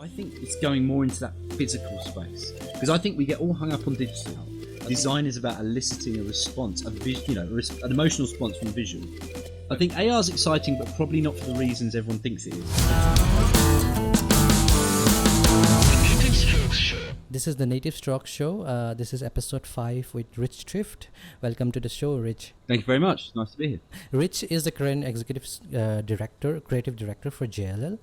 I think it's going more into that physical space, because I think we get all hung up on digital. Design is about eliciting a response, an emotional response from visual. I think AR is exciting, but probably not for the reasons everyone thinks it is. This is the Native Stroke Show. This is episode 5 with Rich Thrift. Welcome to the show, Rich. Thank you very much. Nice to be here. Rich is the current executive creative director for JLL.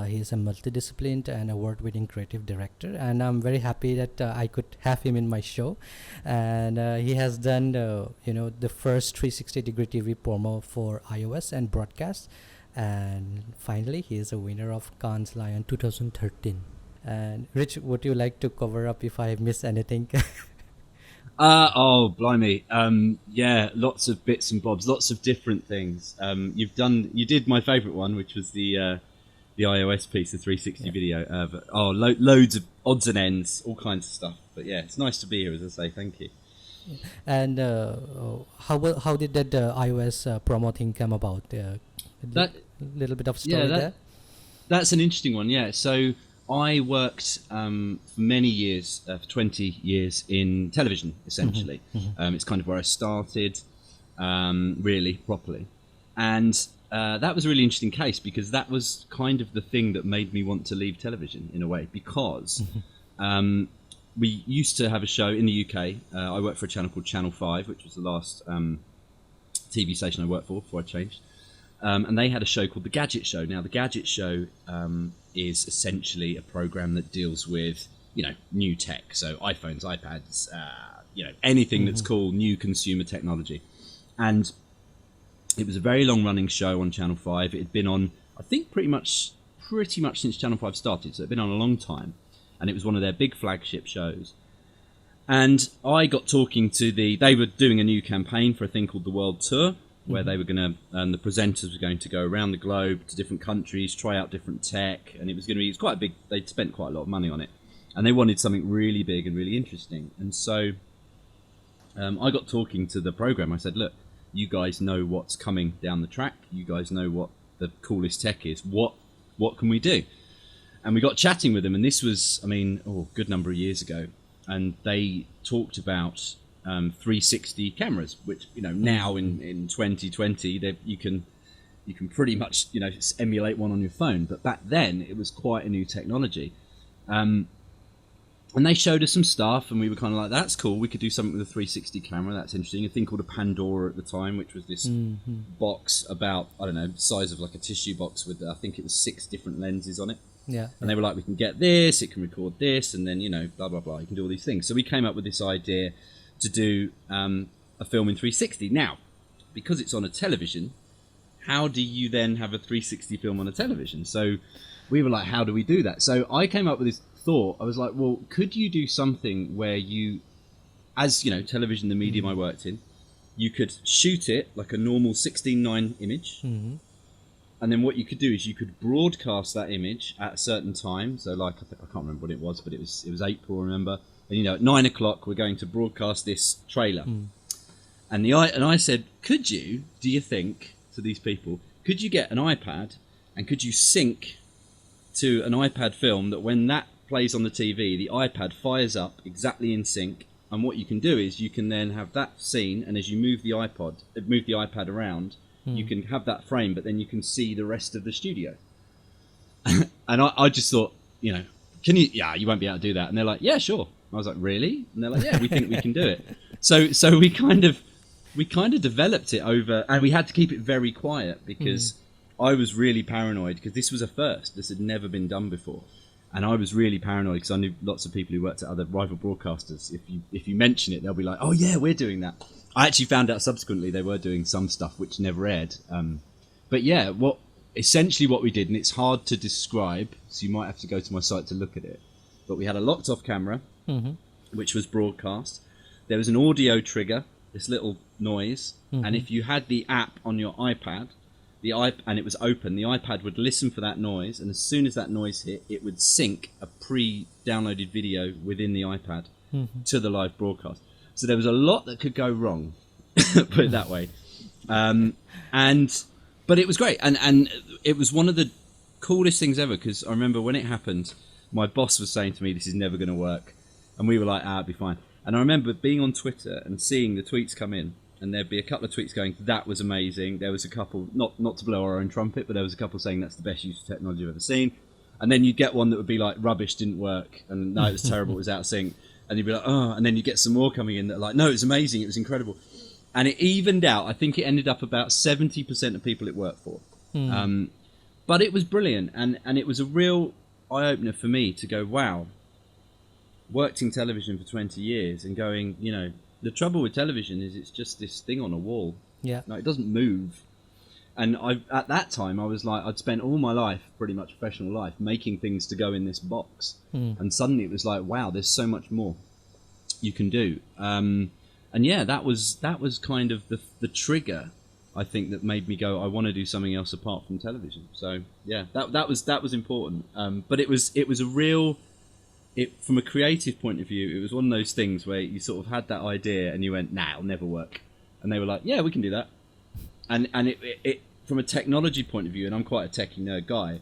He is a multidisciplined and award-winning creative director, and I'm very happy that I could have him in my show. And he has done, the first 360-degree TV promo for iOS and broadcast. And finally, he is a winner of Cannes Lion 2013. And Rich, would you like to cover up if I miss anything? Blimey. Yeah, lots of bits and bobs, lots of different things. You did my favourite one, which was the iOS piece, the 360 video. Loads of odds and ends, all kinds of stuff. But yeah, it's nice to be here, as I say. Thank you. And how did that iOS promo thing come about? That little bit of story there. That's an interesting one. Yeah, so I worked for many years, for 20 years, in television, essentially. Mm-hmm. It's kind of where I started, really, properly. And that was a really interesting case, because that was kind of the thing that made me want to leave television, in a way, because we used to have a show in the UK. I worked for a channel called Channel 5, which was the last TV station I worked for before I changed. And they had a show called The Gadget Show. Now, The Gadget Show is essentially a program that deals with, new tech. So iPhones, iPads, anything that's cool, new consumer technology. And it was a very long-running show on Channel 5. It had been on, I think, pretty much since Channel 5 started. So it had been on a long time. And it was one of their big flagship shows. And I got talking to they were doing a new campaign for a thing called the World Tour, where they were going to, and the presenters were going to go around the globe to different countries, try out different tech, and it was quite a big, they'd spent quite a lot of money on it, and they wanted something really big and really interesting. And so I got talking to the program. I said, look, you guys know what's coming down the track, you guys know what the coolest tech is, what can we do? And we got chatting with them, and this was, a good number of years ago, and they talked about 360 cameras, which now in 2020 you can pretty much emulate one on your phone, but back then it was quite a new technology. And they showed us some stuff, and we were kind of like, that's cool, we could do something with a 360 camera, that's interesting. A thing called a Pandora at the time, which was this box about, size of like a tissue box with, I think it was 6 different lenses on it. Yeah. And they were like, we can get this, it can record this, and then blah blah blah, you can do all these things. So we came up with this idea to do a film in 360. Now, because it's on a television, how do you then have a 360 film on a television? So we were like, how do we do that? So I came up with this thought. I was like, well, could you do something where you, as television, the medium I worked in, you could shoot it like a normal 16:9 image, and then what you could do is you could broadcast that image at a certain time. So like, I can't remember what it was, but it was April, remember? And at 9 o'clock, we're going to broadcast this trailer. And I said, do you think, to these people, could you get an iPad and could you sync to an iPad film that when that plays on the TV, the iPad fires up exactly in sync? And what you can do is you can then have that scene, and as you move the iPad around, you can have that frame, but then you can see the rest of the studio. And I just thought, can you? Yeah, you won't be able to do that. And they're like, yeah, sure. I was like, really? And they're like, yeah, we think we can do it. So we kind of developed it over, and we had to keep it very quiet, because I was really paranoid, because this was a first. This had never been done before. And I was really paranoid, because I knew lots of people who worked at other rival broadcasters. If you mention it, they'll be like, oh yeah, we're doing that. I actually found out subsequently they were doing some stuff which never aired. But yeah, essentially what we did, and it's hard to describe, so you might have to go to my site to look at it, but we had a locked off camera, which was broadcast. There was an audio trigger, this little noise, and if you had the app on your iPad, and it was open, the iPad would listen for that noise, and as soon as that noise hit, it would sync a pre-downloaded video within the iPad to the live broadcast. So there was a lot that could go wrong, put it that way. But it was great, and it was one of the coolest things ever, because I remember when it happened, my boss was saying to me, this is never going to work. And we were like, it'll be fine. And I remember being on Twitter and seeing the tweets come in, and there'd be a couple of tweets going, that was amazing. There was a couple, not to blow our own trumpet, but there was a couple saying that's the best use of technology I've ever seen. And then you'd get one that would be like, rubbish, didn't work, and no, it was terrible, it was out of sync. And you'd be like, oh, and then you get some more coming in that are like, no, it was amazing, it was incredible. And it evened out. I think it ended up about 70% of people it worked for. But it was brilliant, and it was a real eye-opener for me to go, wow, worked in television for 20 years and going, you know, the trouble with television is it's just this thing on a wall. Yeah. No, it doesn't move. And at that time, I was like, I'd spent all my life, pretty much professional life, making things to go in this box. And suddenly it was like, wow, there's so much more you can do. And yeah, that was kind of the trigger, I think, that made me go, I want to do something else apart from television. So yeah, that was important. But it was a real, from a creative point of view, it was one of those things where you sort of had that idea and you went, nah, it'll never work. And they were like, yeah, we can do that. And it from a technology point of view, and I'm quite a techie nerd guy,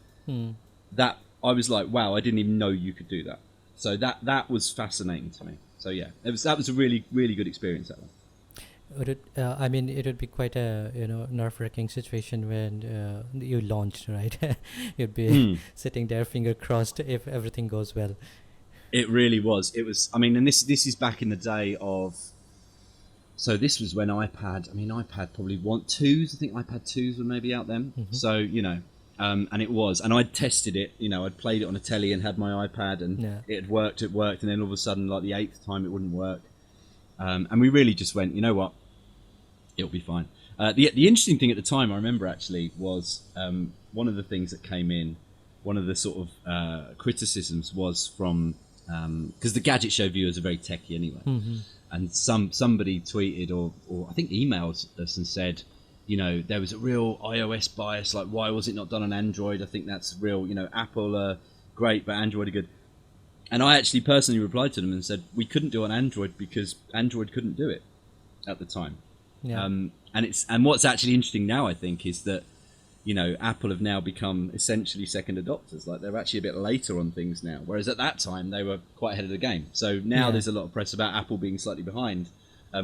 that I was like, wow, I didn't even know you could do that. So that was fascinating to me. So yeah, that was a really, really good experience, that one. I mean, it would be quite a nerve-wracking situation when you launched, right? You'd be sitting there, finger crossed, if everything goes well. It really was. It was. I mean, and this is back in the day of. So this was when iPad probably 2s. I think iPad 2s were maybe out then. So and it was, and I'd tested it. I'd played it on a telly and had my iPad, and it had worked. It worked, and then all of a sudden, like the 8th time, it wouldn't work. And we really just went, you know what, it'll be fine. The interesting thing at the time, I remember actually, was one of the things that came in, one of the sort of criticisms was from, because the Gadget Show viewers are very techie anyway, and somebody tweeted or I think emailed us and said, there was a real iOS bias, like why was it not done on Android? I think that's real, Apple are great, but Android are good. And I actually personally replied to them and said, we couldn't do it on Android because Android couldn't do it at the time. Yeah. And what's actually interesting now, I think, is that, Apple have now become essentially second adopters. Like they're actually a bit later on things now. Whereas at that time, they were quite ahead of the game. So now there's a lot of press about Apple being slightly behind,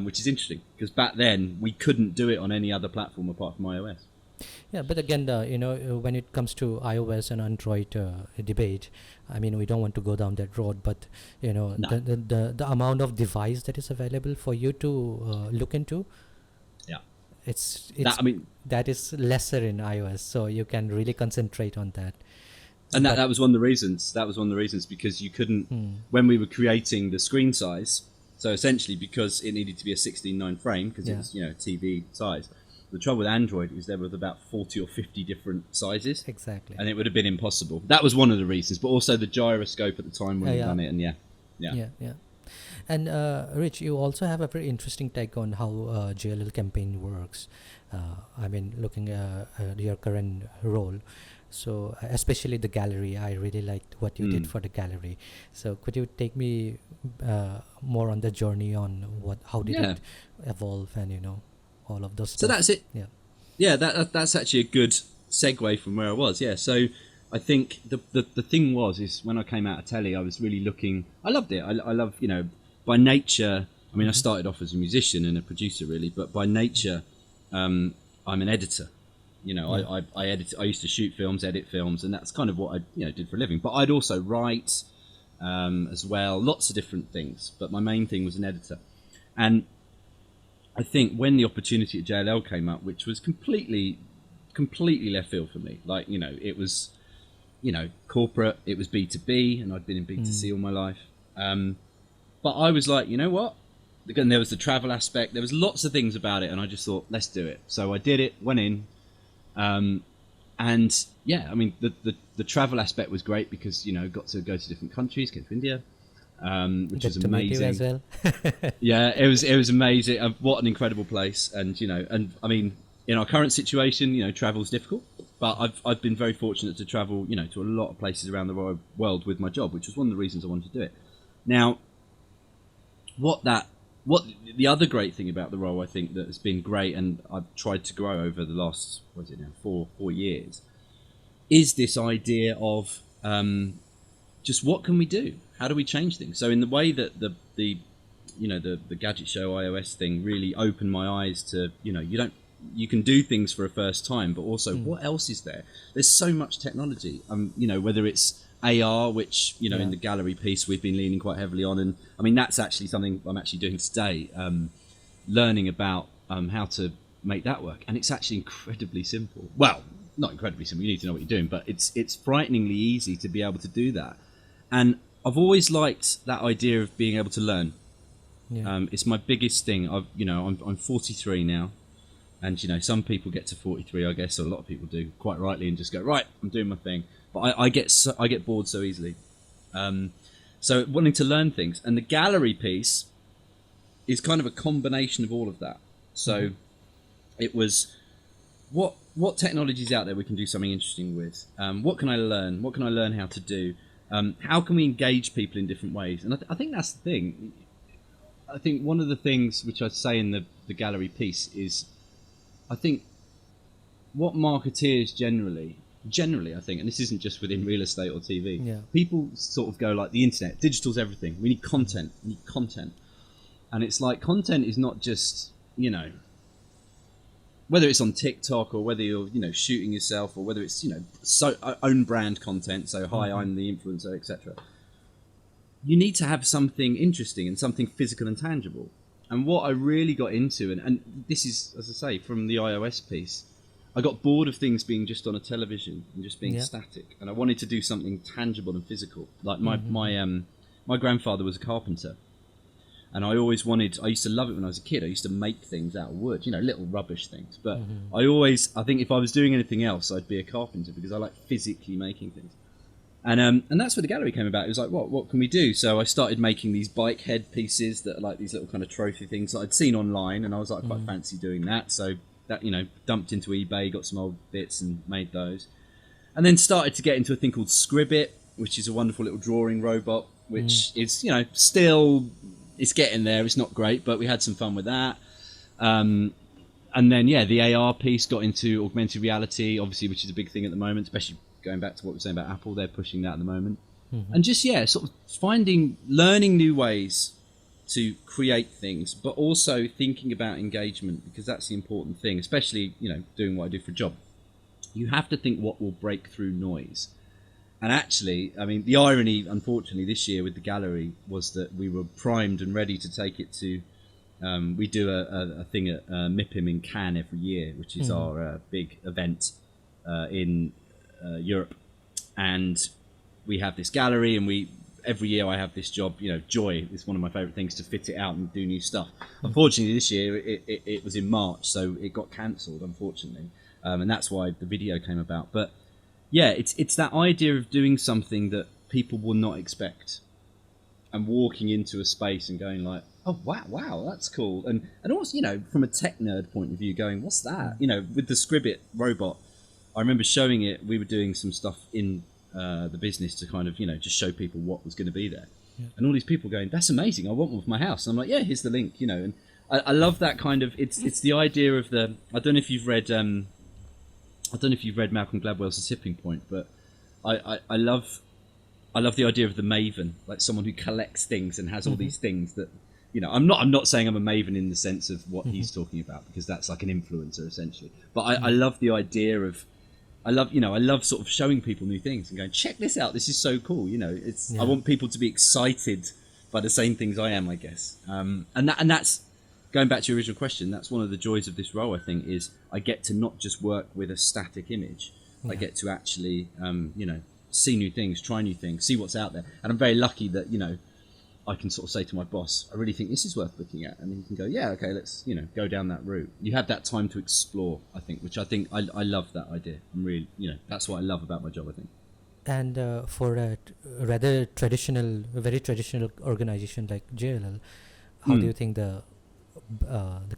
which is interesting because back then we couldn't do it on any other platform apart from iOS. Yeah, but again, when it comes to iOS and Android debate, I mean, we don't want to go down that road, but the amount of device that is available for you to look into, that is lesser in iOS, so you can really concentrate on that. And that was one of the reasons. That was one of the reasons because you couldn't when we were creating the screen size. So essentially, because it needed to be a 16:9 frame because it was TV size. The trouble with Android is there was about 40 or 50 different sizes. Exactly. And it would have been impossible. That was one of the reasons, but also the gyroscope at the time when we done it. And yeah. And Rich, you also have a very interesting take on how JLL campaign works. I mean, looking at your current role. So especially the gallery, I really liked what you did for the gallery. So could you take me more on the journey on how did it evolve and, all of those stuff. So that's it. Yeah, that's actually a good segue from where I was. Yeah, so I think the thing is when I came out of telly, I was really looking. I loved it. I love, by nature. I mean, I started off as a musician and a producer, really, but by nature, I'm an editor. I edit. I used to shoot films, edit films, and that's kind of what I did for a living. But I'd also write as well, lots of different things. But my main thing was an editor, and I think when the opportunity at JLL came up, which was completely left field for me, like, it was, corporate, it was B2B, and I'd been in B2C all my life. But I was like, you know what? Again, there was the travel aspect. There was lots of things about it, and I just thought, let's do it. So I did it, went in. And yeah, I mean, the travel aspect was great because, got to go to different countries, go to India. Which was amazing as well. Yeah, it was amazing. What an incredible place. And and I mean, in our current situation, travel's difficult, but I've been very fortunate to travel, to a lot of places around the world with my job, which was one of the reasons I wanted to do it. Now, what the other great thing about the role, I think, that has been great, and I've tried to grow over the last 4 years, is this idea of just what can we do? How do we change things? So in the way that the Gadget Show iOS thing really opened my eyes to, you can do things for a first time, but also what else is there? There's so much technology. Whether it's AR, which in the gallery piece we've been leaning quite heavily on, and I mean that's actually something I'm actually doing today, learning about how to make that work, and it's actually incredibly simple. Well, not incredibly simple. You need to know what you're doing, but it's frighteningly easy to be able to do that. And I've always liked that idea of being able to learn. Yeah. It's my biggest thing. I'm 43 now, and some people get to 43, I guess, or a lot of people do quite rightly, and just go, right, I'm doing my thing. But I get bored so easily. So wanting to learn things, and the gallery piece is kind of a combination of all of that. So it was what technologies out there we can do something interesting with. What can I learn? What can I learn how to do? How can we engage people in different ways? And I think that's the thing. I think one of the things which I say in the gallery piece is, I think what marketeers generally I think, and this isn't just within real estate or TV, people sort of go like, the internet, digital's everything. We need content. And it's like, content is not just, whether it's on TikTok or whether you're, shooting yourself, or whether it's, so own brand content. So, hi, I'm the influencer, etc. You need to have something interesting and something physical and tangible. And what I really got into, and this is, as I say, from the iOS piece, I got bored of things being just on a television and just being static. And I wanted to do something tangible and physical. Like my grandfather was a carpenter. And I used to love it when I was a kid. I used to make things out of wood, little rubbish things. But I think if I was doing anything else, I'd be a carpenter, because I like physically making things. And that's where the gallery came about. It was like, what can we do? So I started making these bike head pieces that are like these little kind of trophy things that I'd seen online, and I was like, I quite fancy doing that. So that, dumped into eBay, got some old bits and made those. And then started to get into a thing called Scribbit, which is a wonderful little drawing robot, which is, still, it's getting there. It's not great, but we had some fun with that. And then, the AR piece got into augmented reality, obviously, which is a big thing at the moment, especially going back to what we were saying about Apple. They're pushing that at the moment. And just, sort of learning new ways to create things, but also thinking about engagement, because that's the important thing, especially, doing what I do for a job. You have to think what will break through noise. And actually, I mean, the irony, unfortunately, this year with the gallery was that we were primed and ready to take it to, we do a thing at MIPIM in Cannes every year, which is our big event in Europe. And we have this gallery, and every year I have this job, joy is one of my favourite things, to fit it out and do new stuff. Unfortunately, this year it was in March, so it got cancelled, unfortunately. And that's why the video came about. But yeah, it's that idea of doing something that people will not expect, and walking into a space and going like, oh wow, that's cool. And also, from a tech nerd point of view, going, what's that? With the Scribbit robot, I remember showing it. We were doing some stuff in the business to kind of, just show people what was going to be there. And all these people going, that's amazing, I want one for my house. And I'm like, yeah, here's the link, and I love that kind of, it's the idea of the, I don't know if you've read Malcolm Gladwell's The Tipping Point, but I love the idea of the maven, like someone who collects things and has all these things that, I'm not saying I'm a maven in the sense of what he's talking about, because that's like an influencer essentially. But I love the idea of, I love sort of showing people new things and going, check this out, this is so cool. I want people to be excited by the same things I am, I guess. And that's going back to your original question. That's one of the joys of this role, I think, is I get to not just work with a static image. I get to actually, see new things, try new things, see what's out there. And I'm very lucky that, I can sort of say to my boss, I really think this is worth looking at. And he can go, yeah, okay, let's, go down that route. You have that time to explore, I think, which I think I love that idea. I'm really, that's what I love about my job, I think. And for a very traditional organization like JLL, how do you think the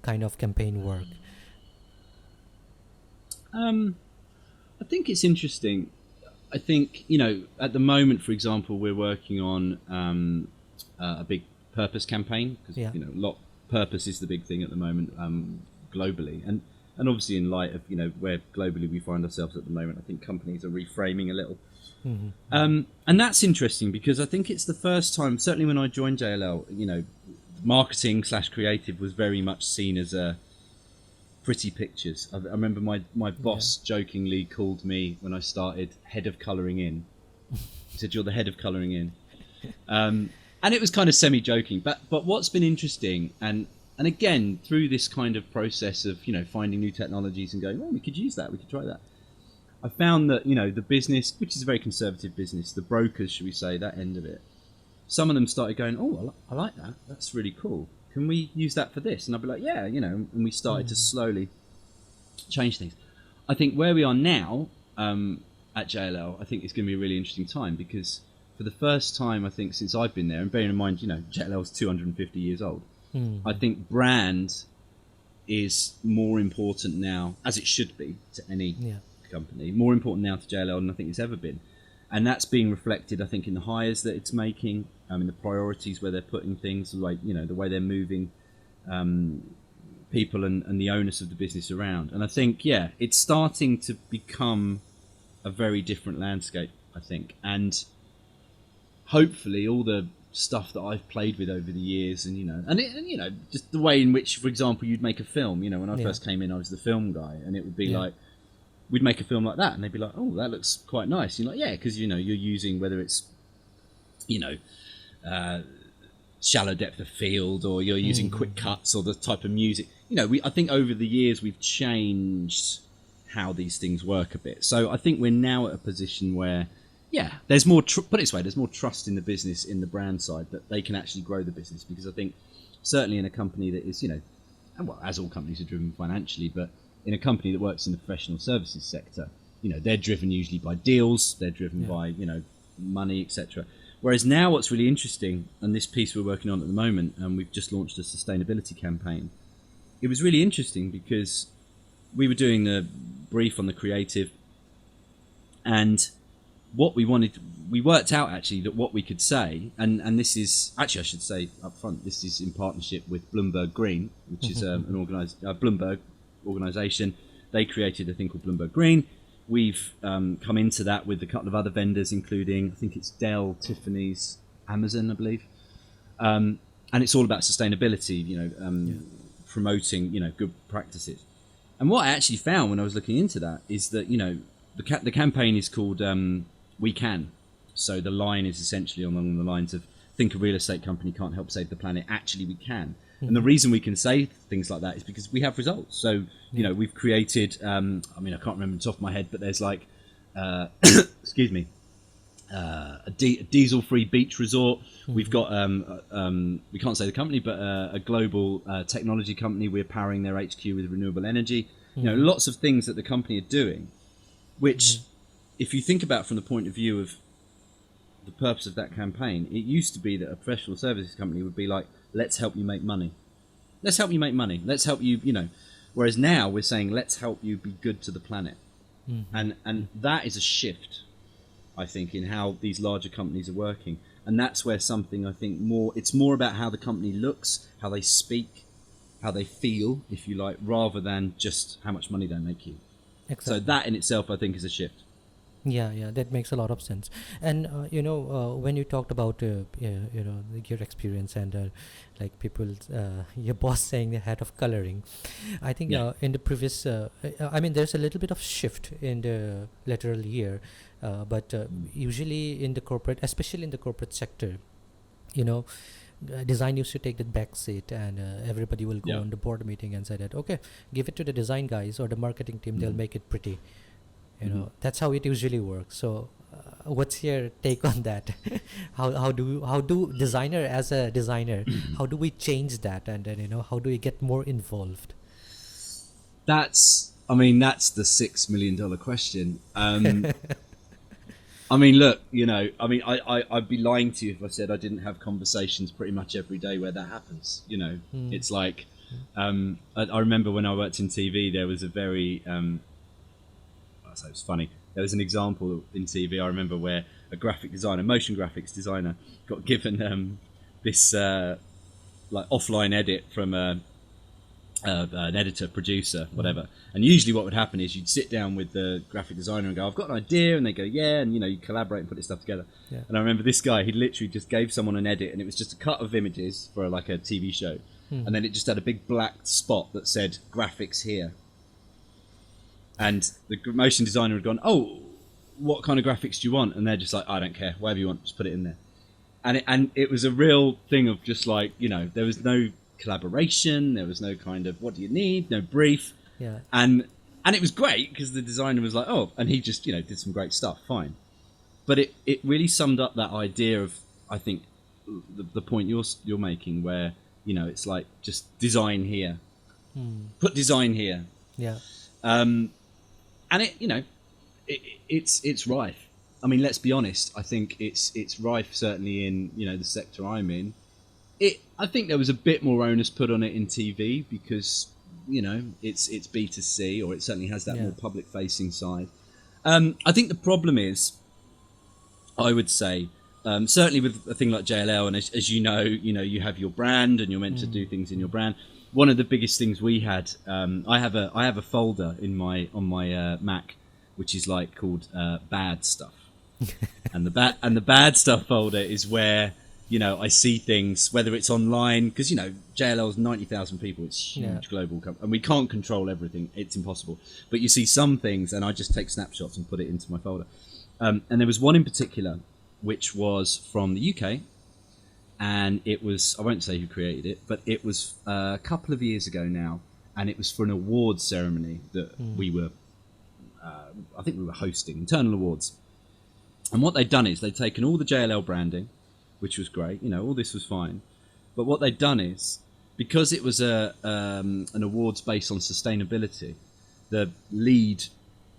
kind of campaign work? I think it's interesting. I think, at the moment, for example, we're working on a big purpose campaign, because purpose is the big thing at the moment globally, and And obviously, in light of where globally we find ourselves at the moment, I think companies are reframing a little. And that's interesting because I think it's the first time, certainly when I joined JLL, marketing / creative was very much seen as a pretty pictures. I remember my boss jokingly called me when I started head of colouring in. He said, "You're the head of colouring in." And it was kind of semi-joking. But what's been interesting, and again, through this kind of process of, finding new technologies and going, oh, we could use that, we could try that. I found that, the business, which is a very conservative business, the brokers, should we say, that end of it, some of them started going, oh, I like that. That's really cool. Can we use that for this? And I'd be like, yeah, and we started to slowly change things. I think where we are now at JLL, I think it's going to be a really interesting time because for the first time, I think, since I've been there, and bearing in mind, JLL's 250 years old, I think brand is more important now, as it should be to any company, more important now to JLL than I think it's ever been. And that's being reflected, I think, in the hires that it's making, in the priorities where they're putting things, like, the way they're moving people and the onus of the business around. And I think, it's starting to become a very different landscape, I think. And hopefully all the stuff that I've played with over the years and just the way in which, for example, you'd make a film, when I first came in, I was the film guy, and it would be like, we'd make a film like that and they'd be like, oh, that looks quite nice. You're like, yeah, because you're using, whether it's shallow depth of field or you're using quick cuts or the type of music. I think over the years we've changed how these things work a bit. So I think we're now at a position where there's more, put it this way, there's more trust in the business, in the brand side, that they can actually grow the business. Because I think certainly in a company that is, and well, as all companies are driven financially, but in a company that works in the professional services sector, they're driven usually by deals, they're driven by, money, etc. Whereas now what's really interesting, and this piece we're working on at the moment, and we've just launched a sustainability campaign, it was really interesting because we were doing the brief on the creative, and what we wanted, we worked out actually that what we could say, and this is actually, I should say up front, this is in partnership with Bloomberg Green, which is an Bloomberg organisation. They created a thing called Bloomberg Green. We've come into that with a couple of other vendors, including, I think it's Dell, Tiffany's, Amazon, I believe, and it's all about sustainability, promoting good practices. And what I actually found when I was looking into that is that the campaign is called We Can. So the line is essentially along the lines of, think a real estate company can't help save the planet, actually we can. And the reason we can say things like that is because we have results. So we've created I can't remember the top of my head, but there's like excuse me, a diesel-free beach resort. We've got we can't say the company, but a global technology company. We're powering their HQ with renewable energy. Lots of things that the company are doing, which if you think about from the point of view of the purpose of that campaign, it used to be that a professional services company would be like, let's help you make money. Let's help you make money. Let's help you, Whereas now we're saying, let's help you be good to the planet. And that is a shift, I think, in how these larger companies are working. And that's where something, I think, it's more about how the company looks, how they speak, how they feel, if you like, rather than just how much money they make you. Exactly. So that in itself, I think, is a shift. Yeah, that makes a lot of sense. And when you talked about your experience and like people, your boss saying the head of coloring, I think in the previous, there's a little bit of shift in the lateral year, but usually in the corporate, especially in the corporate sector, design used to take the back seat, and everybody will go on the board meeting and say that, okay, give it to the design guys or the marketing team, they'll make it pretty. That's how it usually works. So what's your take on that? how do designer, as a designer, how do we change that, and then how do we get more involved? That's the $6 million question. Look, I'd be lying to you if I said I didn't have conversations pretty much every day where that happens. It's like I remember when I worked in TV, there was a very so it's funny. There was an example in TV, I remember, where a graphic designer, motion graphics designer, got given this like offline edit from a an editor, producer, whatever. And usually what would happen is you'd sit down with the graphic designer and go, I've got an idea, and they go, yeah, and you collaborate and put this stuff together. Yeah. And I remember this guy, he literally just gave someone an edit, and it was just a cut of images for like a TV show, and then it just had a big black spot that said graphics here. And the motion designer had gone, oh, what kind of graphics do you want? And they're just like, I don't care, whatever you want, just put it in there. And it was a real thing of just like, there was no collaboration, there was no kind of what do you need, no brief. Yeah. And it was great because the designer was like, oh, and he just did some great stuff, fine. But it really summed up that idea of, I think, the point you're making, where it's like just design here, put design here. Yeah. And it's rife. I mean, let's be honest, I think it's rife certainly in the sector I'm in. I think there was a bit more onus put on it in TV because it's B2C, or it certainly has that more public facing side. I think the problem is, I would say, certainly with a thing like JLL, and as you know, you have your brand and you're meant to do things in your brand. One of the biggest things we had, I have a folder on my Mac, which is like called bad stuff, and the bad stuff folder is where I see things, whether it's online, because JLL's 90,000 people, it's huge global company, and we can't control everything, it's impossible. But you see some things, and I just take snapshots and put it into my folder. And there was one in particular, which was from the UK, and it was, I won't say who created it, but it was a couple of years ago now, and it was for an awards ceremony that we were, I think we were hosting, internal awards. And what they'd done is they'd taken all the JLL branding, which was great, all this was fine. But what they'd done is, because it was an awards based on sustainability, the lead,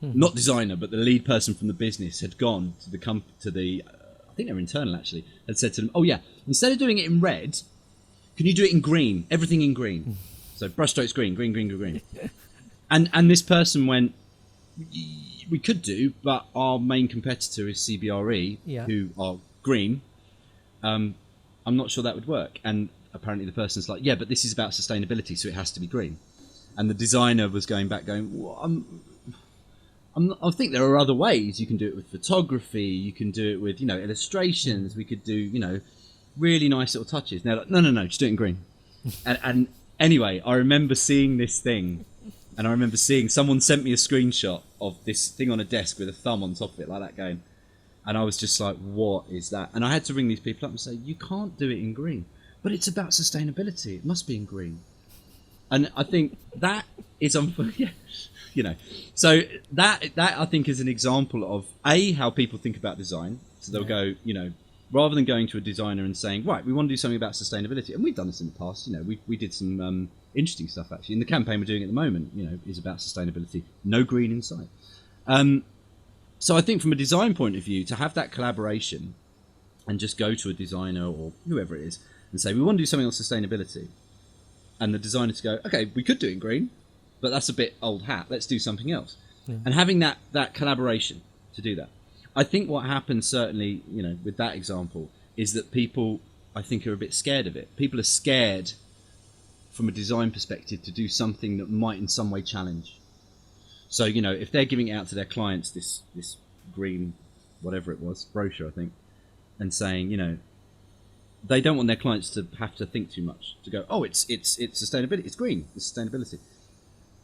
not designer, but the lead person from the business had gone to the I think they were internal actually, had said to them, oh yeah, instead of doing it in red, can you do it in green? Everything in green. So brushstrokes green, green, green, green, green. And this person went, we could do, but our main competitor is CBRE, who are green. I'm not sure that would work. And apparently the person's like, yeah, but this is about sustainability, so it has to be green. And the designer was going back going, well, I think there are other ways. You can do it with photography, you can do it with illustrations, we could do really nice little touches. Now, like, no, just do it in green. and anyway, I remember seeing this thing, and I remember seeing someone sent me a screenshot of this thing on a desk with a thumb on top of it like that going. And I was just like, what is that? And I had to ring these people up and say, you can't do it in green. But it's about sustainability. It must be in green. And I think that is So that I think is an example of how people think about design. So they'll go, rather than going to a designer and saying, right, we want to do something about sustainability. And we've done this in the past. We did some interesting stuff actually. In the campaign we're doing at the moment, is about sustainability. No green in sight. So I think from a design point of view, to have that collaboration and just go to a designer or whoever it is and say, we want to do something on sustainability. And the designer to go, okay, we could do it in green, but that's a bit old hat. Let's do something else. Yeah. And having that collaboration to do that. I think what happens certainly, with that example, is that people, I think, are a bit scared of it. People are scared from a design perspective to do something that might in some way challenge. So, if they're giving it out to their clients, this green, whatever it was, brochure, I think, and saying, they don't want their clients to have to think too much, to go, oh, it's sustainability, it's green, it's sustainability.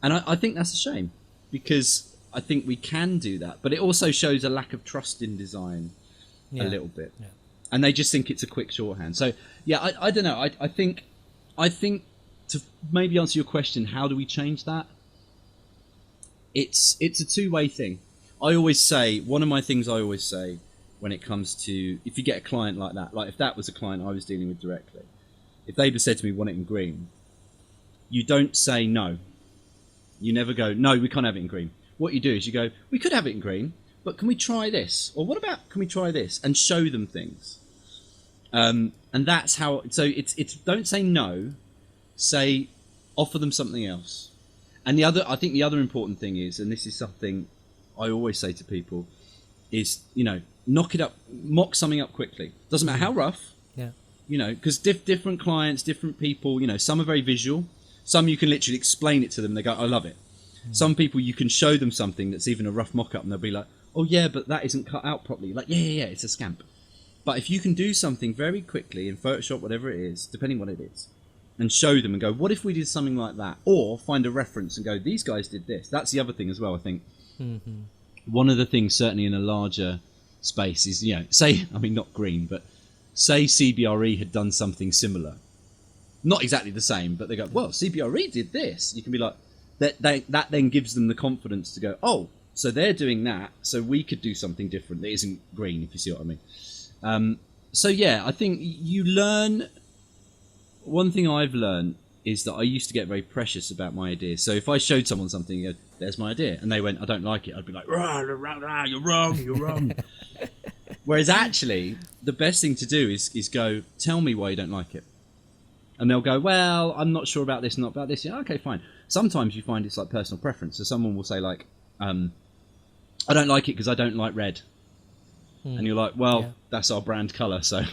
And I think that's a shame, because I think we can do that, but it also shows a lack of trust in design a little bit. Yeah. And they just think it's a quick shorthand. So, yeah, I don't know. I think to maybe answer your question, how do we change that? It's a two-way thing. I always say, one of my things I always say when it comes to, if you get a client like that, like if that was a client I was dealing with directly, if they'd have said to me, want it in green, you don't say no. You never go, no, we can't have it in green. What you do is you go, we could have it in green, but can we try this? Or what about, can we try this? And show them things. And that's how, so it's don't say no, say, offer them something else. And I think the other important thing is, and this is something I always say to people, is, knock it up, mock something up quickly. Doesn't matter how rough, because different clients, different people, some are very visual, Some you can literally explain it to them, and they go, I love it. Some people you can show them something that's even a rough mock-up, and they'll be like, oh yeah, but that isn't cut out properly. Like, yeah, it's a scamp. But if you can do something very quickly in Photoshop, whatever it is, depending what it is, and show them and go, what if we did something like that? Or find a reference and go, these guys did this. That's the other thing as well, I think. One of the things, certainly in a larger space, is, say, I mean, not green, but say CBRE had done something similar. Not exactly the same, but they go, well, CBRE did this. You can be like, that then gives them the confidence to go, oh, so they're doing that, so we could do something different that isn't green, if you see what I mean. So yeah, I think you learn. One thing I've learned is that I used to get very precious about my ideas. So if I showed someone something, you go, there's my idea, and they went, I don't like it, I'd be like, rah, rah, rah, you're wrong. Whereas actually, the best thing to do is go, tell me why you don't like it. And they'll go, well, I'm not sure about this, not about this. Yeah, okay, fine. Sometimes you find it's like personal preference. So someone will say like, I don't like it because I don't like red. And you're like, well, that's our brand colour, so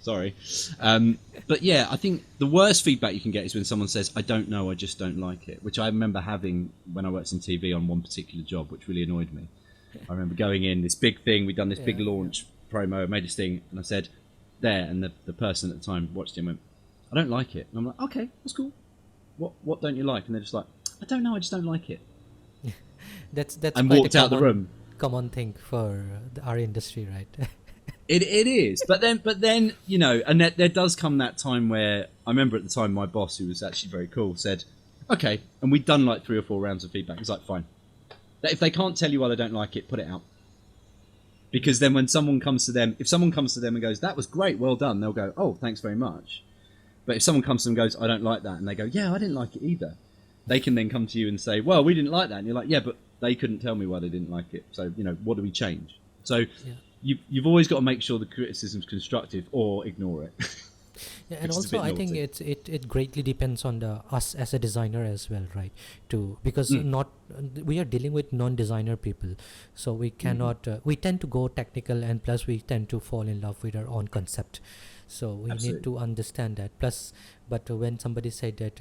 sorry. But yeah, I think the worst feedback you can get is when someone says, I don't know, I just don't like it, which I remember having when I worked in TV on one particular job, which really annoyed me. I remember going in, this big thing, we'd done this big launch promo, made this thing, and I said, there, and the person at the time watched it and went, I don't like it. And I'm like, okay, that's cool. What don't you like? And they're just like, I don't know, I just don't like it. That's and walked out the room. Common thing for our industry, right? It is, but then and there does come that time where I remember at the time my boss, who was actually very cool, said, okay, and we'd done like 3 or 4 rounds of feedback. He's like, fine, if they can't tell you why they don't like it, put it out, because then when someone comes to them, if someone comes to them and goes, that was great, well done, they'll go, oh, thanks very much. But if someone comes to them and goes, I don't like that, and they go, yeah, I didn't like it either, they can then come to you and say, well, we didn't like that, and you're like, yeah, but they couldn't tell me why they didn't like it. So, what do we change? So you've always got to make sure the criticism's constructive or ignore it. Yeah, and also I think it greatly depends on us as a designer as well, right? Because we are dealing with non-designer people, so we cannot. We tend to go technical, and plus we tend to fall in love with our own concept. So we need to understand that. Plus, but when somebody said that,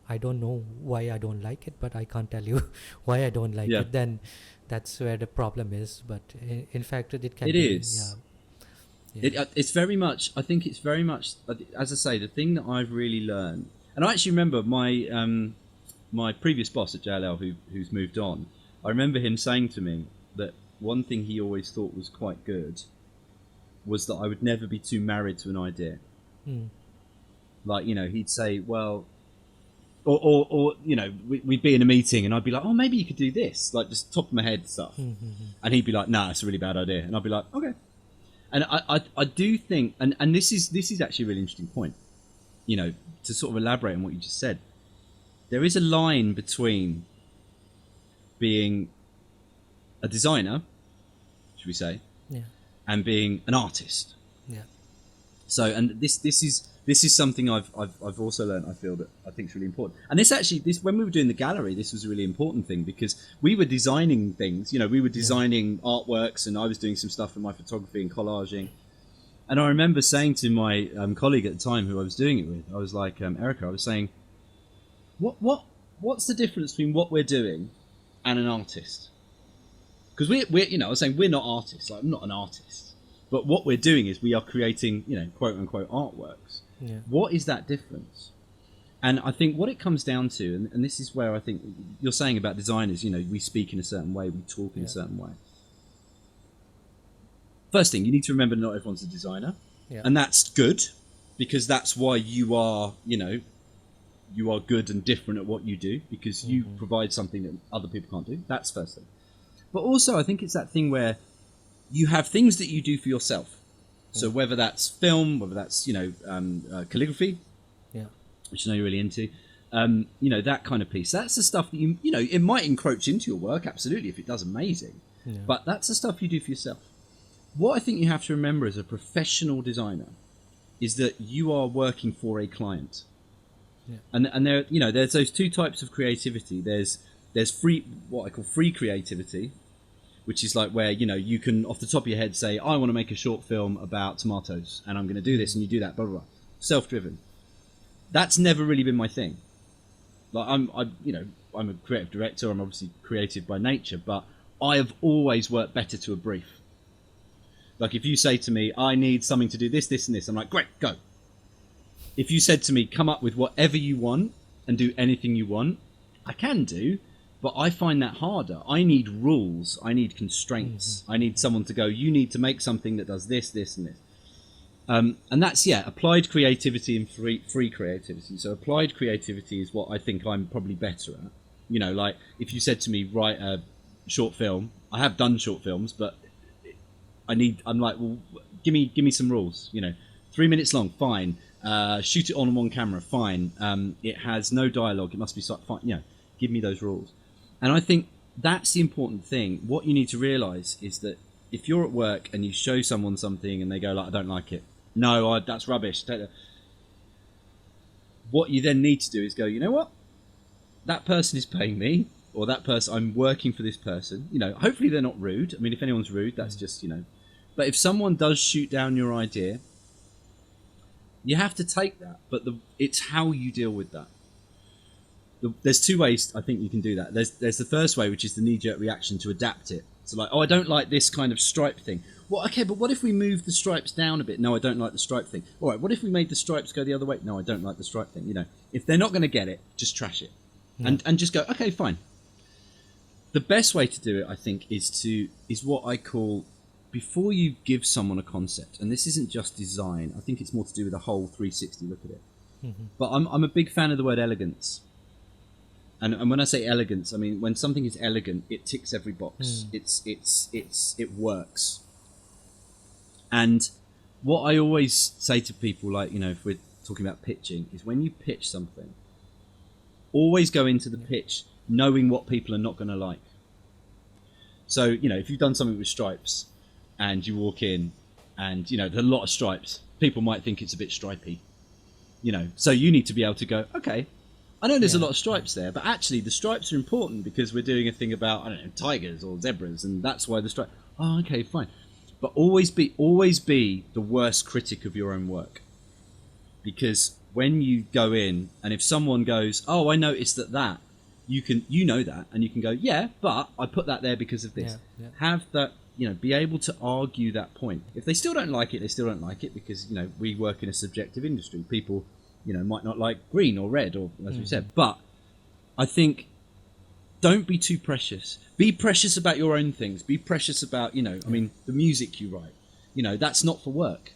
I don't know why I don't like it, but I can't tell you why I don't like it, then that's where the problem is. But in fact, it can be. It's very much, I think it's very much, as I say, the thing that I've really learned, and I actually remember my previous boss at JLL who's moved on, I remember him saying to me that one thing he always thought was quite good was that I would never be too married to an idea. Like, he'd say, well, or we'd be in a meeting and I'd be like, oh, maybe you could do this, like just top of my head stuff. And he'd be like, nah, it's a really bad idea. And I'd be like, okay. And I do think, and this is actually a really interesting point, to sort of elaborate on what you just said. There is a line between being a designer, should we say, and being an artist. So, and this is something I've also learned. I feel that I think is really important. And this when we were doing the gallery, this was a really important thing because we were designing things. We were designing artworks, and I was doing some stuff in my photography and collaging. And I remember saying to my colleague at the time, who I was doing it with, I was like, Erica, I was saying, what's the difference between what we're doing and an artist? Because we're I was saying we're not artists. Like, I'm not an artist. But what we're doing is we are creating, quote unquote artworks. What is that difference? And I think what it comes down to, and this is where I think you're saying about designers, we speak in a certain way, we talk in a certain way. First thing, you need to remember not everyone's a designer. And that's good, because that's why you are good and different at what you do, because you provide something that other people can't do. That's first thing. But also I think it's that thing where you have things that you do for yourself. So whether that's film, whether that's, calligraphy, which I know you're really into, that kind of piece. That's the stuff that it might encroach into your work, absolutely, if it does amazing. But that's the stuff you do for yourself. What I think you have to remember as a professional designer is that you are working for a client. And there, there's those two types of creativity. There's free, what I call free creativity, which is like where, you can off the top of your head say, I want to make a short film about tomatoes and I'm going to do this, and you do that, blah, blah, blah. Self-driven. That's never really been my thing. Like I'm a creative director. I'm obviously creative by nature, but I have always worked better to a brief. Like if you say to me, I need something to do this, this, and this, I'm like, great, go. If you said to me, come up with whatever you want and do anything you want, I can do, but I find that harder. I need rules. I need constraints. I need someone to go, you need to make something that does this, this, and this. And that's, applied creativity and free creativity. So applied creativity is what I think I'm probably better at. You know, like if you said to me, write a short film, I have done short films, but I'm like, well, give me some rules. 3 minutes long, fine. Shoot it on one camera, fine. It has no dialogue. It must be fine. Give me those rules. And I think that's the important thing. What you need to realize is that if you're at work and you show someone something and they go like, I don't like it. No, that's rubbish. What you then need to do is go, you know what? That person is paying me, or that person, I'm working for this person. Hopefully they're not rude. I mean, if anyone's rude, that's just, But if someone does shoot down your idea, you have to take that. But it's how you deal with that. There's two ways I think you can do that. There's the first way, which is the knee-jerk reaction to adapt it. So like, I don't like this kind of stripe thing. Well, okay, but what if we move the stripes down a bit? No, I don't like the stripe thing. All right, what if we made the stripes go the other way? No, I don't like the stripe thing. If they're not going to get it, just trash it. And just go, okay, fine. The best way to do it, I think, is what I call, before you give someone a concept, and this isn't just design, I think it's more to do with a whole 360 look at it. But I'm a big fan of the word elegance. And when I say elegance, I mean when something is elegant, it ticks every box. It works. And what I always say to people, like, if we're talking about pitching, is when you pitch something, always go into the pitch knowing what people are not going to like. So, if you've done something with stripes and you walk in and, there's a lot of stripes, people might think it's a bit stripy, So you need to be able to go, okay, I know there's a lot of stripes there, but actually the stripes are important because we're doing a thing about, tigers or zebras, and that's why the stripe. Oh, okay, fine. But always be the worst critic of your own work. Because when you go in, and if someone goes, oh, I noticed that, you know that, and you can go, yeah, but I put that there because of this. Have that, be able to argue that point. If they still don't like it, they still don't like it, because, we work in a subjective industry. People, might not like green or red, or as we said. But I think, don't be too precious. Be precious about your own things. Be precious about, the music you write. That's not for work.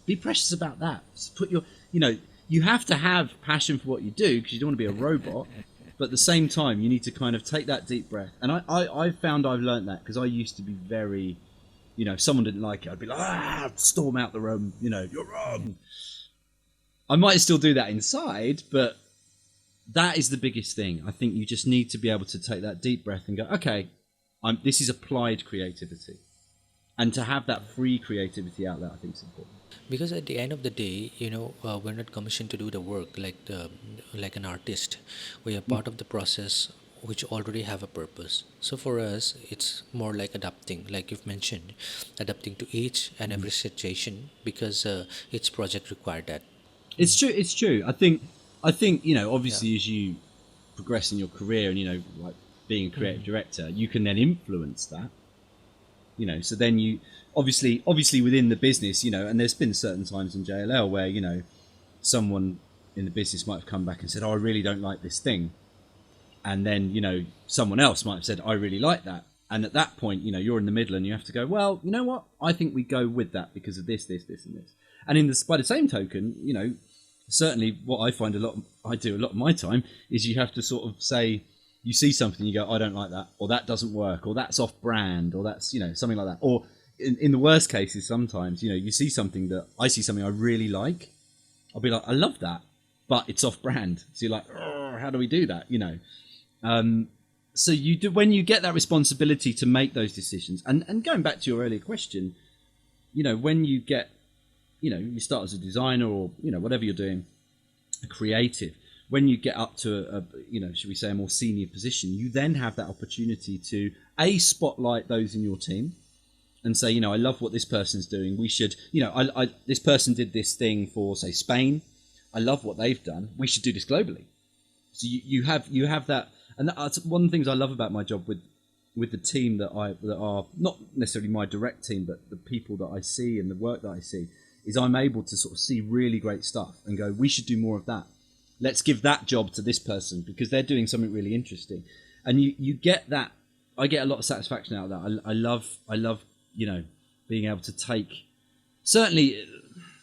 Be precious about that. Just put your, you have to have passion for what you do, because you don't want to be a robot. But at the same time, you need to kind of take that deep breath. And I found I've learned that, because I used to be very, if someone didn't like it, I'd be like, storm out the room, you're wrong. I might still do that inside, but that is the biggest thing. I think you just need to be able to take that deep breath and go, okay, this is applied creativity. And to have that free creativity out there, I think is important. Because at the end of the day, we're not commissioned to do the work like an artist. We are part of the process which already have a purpose. So for us, it's more like adapting, like you've mentioned, adapting to each and every situation, because each project required that. It's true. I think obviously as you progress in your career and, like being a creative director, you can then influence that. So then you obviously within the business, and there's been certain times in JLL where, someone in the business might have come back and said, oh, I really don't like this thing. And then, someone else might have said, I really like that. And at that point, you're in the middle and you have to go, well, you know what? I think we go with that because of this, and this. And by the same token, certainly what I find I do a lot of my time is you have to sort of say, you see something, you go, I don't like that, or that doesn't work, or that's off brand, or that's, something like that. Or in the worst cases, sometimes, you see something I see I really like. I'll be like, I love that, but it's off brand. So you're like, how do we do that? So you do, when you get that responsibility to make those decisions, and going back to your earlier question, when you get, you start as a designer or, whatever you're doing, a creative, when you get up to should we say a more senior position, you then have that opportunity to spotlight those in your team and say, I love what this person's doing. We should, this person did this thing for, say, Spain. I love what they've done. We should do this globally. So you have that, and that's one of the things I love about my job with the team that are not necessarily my direct team, but the people that I see and the work that I see, is I'm able to sort of see really great stuff and go, we should do more of that. Let's give that job to this person because they're doing something really interesting, and you get that. I get a lot of satisfaction out of that. I love being able to take, certainly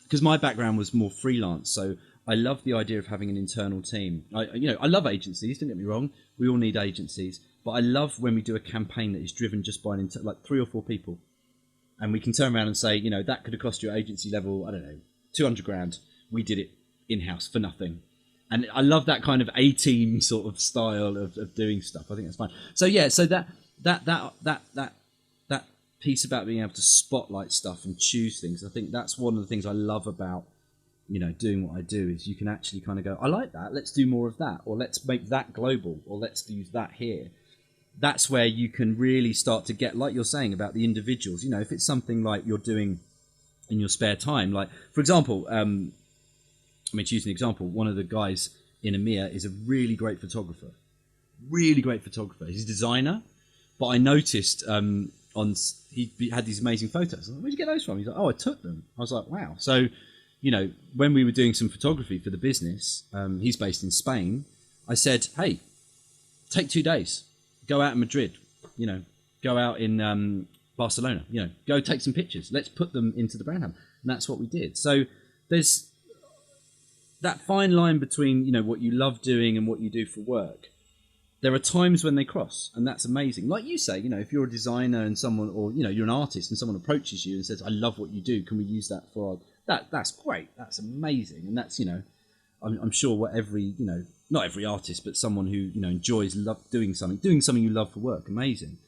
because my background was more freelance, so I love the idea of having an internal team. I love agencies. Don't get me wrong. We all need agencies, but I love when we do a campaign that is driven just by like 3 or 4 people, and we can turn around and say, that could have cost you at agency level, I don't know, 200 grand. We did it in house for nothing, and I love that kind of A-team sort of style of doing stuff. I think that's fine. So yeah, so that piece about being able to spotlight stuff and choose things, I think that's one of the things I love about doing what I do, is you can actually kind of go, I like that, let's do more of that, or let's make that global, or let's use that here. That's where you can really start to get, like you're saying about the individuals, if it's something like you're doing in your spare time, like for example, to use an example, one of the guys in EMEA is a really great photographer. He's a designer, but I noticed he had these amazing photos. Where'd you get those from? He's like, I took them. I was like, wow. So when we were doing some photography for the business, he's based in Spain, I said, hey, take 2 days, go out in Madrid, go out in Barcelona, go take some pictures. Let's put them into the brand hub. And that's what we did. So there's that fine line between, what you love doing and what you do for work. There are times when they cross, and that's amazing. Like you say, if you're a designer and someone, or, you're an artist and someone approaches you and says, I love what you do, can we use that for our... That's great. That's amazing. And that's, I'm sure what every, not every artist, but someone who, enjoys doing something you love for work. Amazing.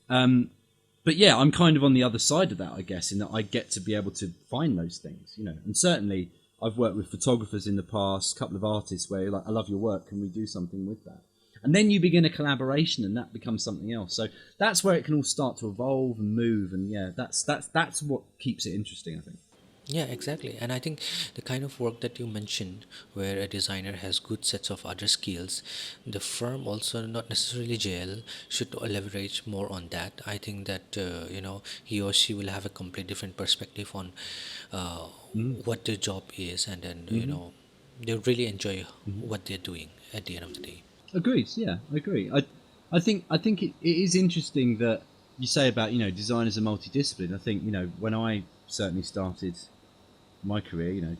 But yeah, I'm kind of on the other side of that, I guess, in that I get to be able to find those things, and certainly I've worked with photographers in the past, a couple of artists where you're like, I love your work. Can we do something with that? And then you begin a collaboration and that becomes something else. So that's where it can all start to evolve and move. And yeah, that's what keeps it interesting, I think. Yeah, exactly. And I think the kind of work that you mentioned, where a designer has good sets of other skills, the firm also, not necessarily JL, should leverage more on that. I think that he or she will have a complete different perspective on what their job is, and then they'll really enjoy what they're doing at the end of the day. Agreed. Yeah, I agree. I think it is interesting that you say about designers are multidisciplined. I think when I certainly started my career,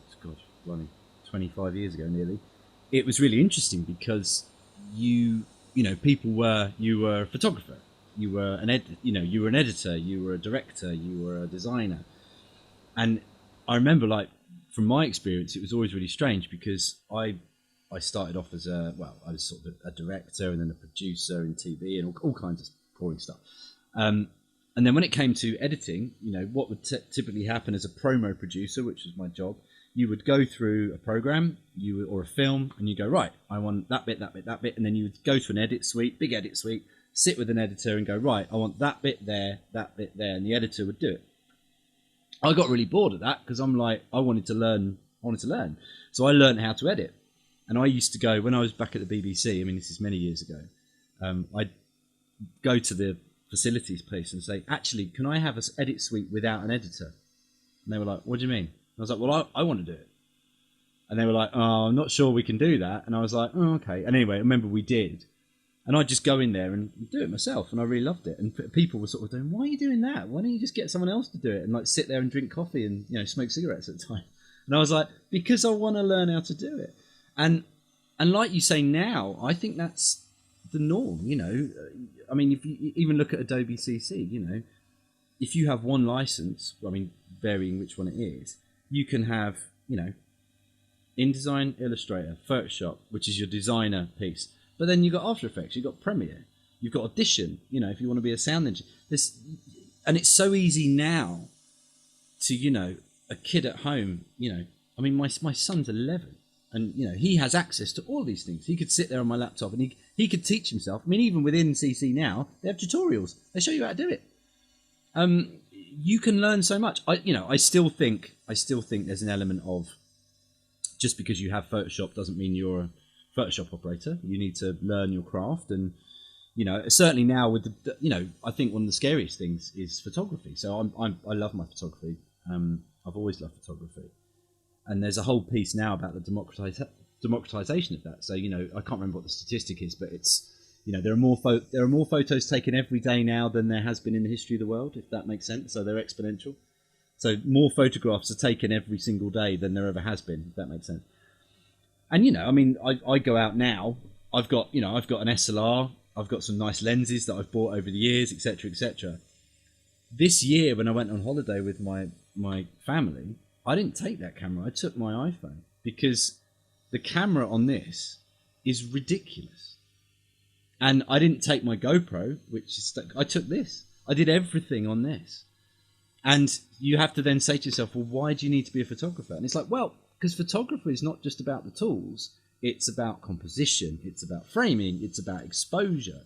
running 25 years ago nearly, it was really interesting because you were a photographer, you were an editor, you were a director, you were a designer. And I remember, like, from my experience, it was always really strange because I started off as I was sort of a director and then a producer in TV and all kinds of boring stuff. And then when it came to editing, what would typically happen as a promo producer, which was my job, you would go through a program or a film and you go, right, I want that bit. And then you would go to an edit suite, big edit suite, sit with an editor and go, right, I want that bit there. And the editor would do it. I got really bored of that because I'm like, I wanted to learn. So I learned how to edit. And I used to go, when I was back at the BBC, this is many years ago, I'd go to the facilities place and say, actually, can I have an edit suite without an editor? And they were like, what do you mean? I was like, well, I want to do it. And they were like, oh, I'm not sure we can do that. And I was like, oh, okay. And anyway, I remember we did. And I'd just go in there and do it myself. And I really loved it. And people were sort of doing, why are you doing that? Why don't you just get someone else to do it? And like sit there and drink coffee and, smoke cigarettes at the time. And I was like, because I want to learn how to do it. And like you say now, I think that's the norm, if you even look at Adobe CC, if you have one license, varying which one it is, you can have, InDesign, Illustrator, Photoshop, which is your designer piece. But then you've got After Effects, you've got Premiere, you've got Audition, if you want to be a sound engineer. And it's so easy now to, a kid at home, my son's 11. And, he has access to all these things. He could sit there on my laptop and he could teach himself. Even within CC now, they have tutorials. They show you how to do it. You can learn so much. I still think there's an element of just because you have Photoshop doesn't mean you're Photoshop operator. You need to learn your craft, and certainly now with the I think one of the scariest things is photography. So I love my photography. I've always loved photography, and there's a whole piece now about the democratization of that. So I can't remember what the statistic is, but it's there are more photos taken every day now than there has been in the history of the world, if that makes sense. So they're exponential. So more photographs are taken every single day than there ever has been, if that makes sense. And I go out now. I've got an SLR. I've got some nice lenses that I've bought over the years, etc., etc. This year, when I went on holiday with my family, I didn't take that camera. I took my iPhone because the camera on this is ridiculous. And I didn't take my GoPro, I took this. I did everything on this. And you have to then say to yourself, well, why do you need to be a photographer? And it's like, well, because photography is not just about the tools. It's about composition. It's about framing. It's about exposure.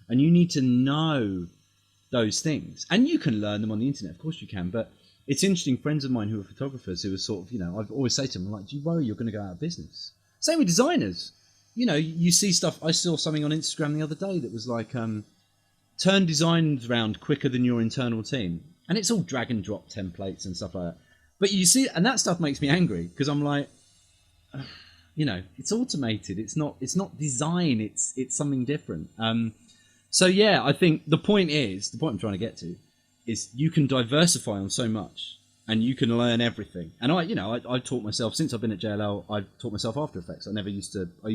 And you need to know those things. And you can learn them on the internet. Of course you can. But it's interesting. Friends of mine who are photographers who are sort of, I've always say to them, I'm like, do you worry you're going to go out of business? Same with designers. You see stuff. I saw something on Instagram the other day that was like, turn designs around quicker than your internal team. And it's all drag and drop templates and stuff like that. But you see, and that stuff makes me angry because I'm like, it's automated. It's not design. It's something different. So yeah, I think the point I'm trying to get to is you can diversify on so much and you can learn everything. And I taught myself, since I've been at JLL, I've taught myself After Effects. I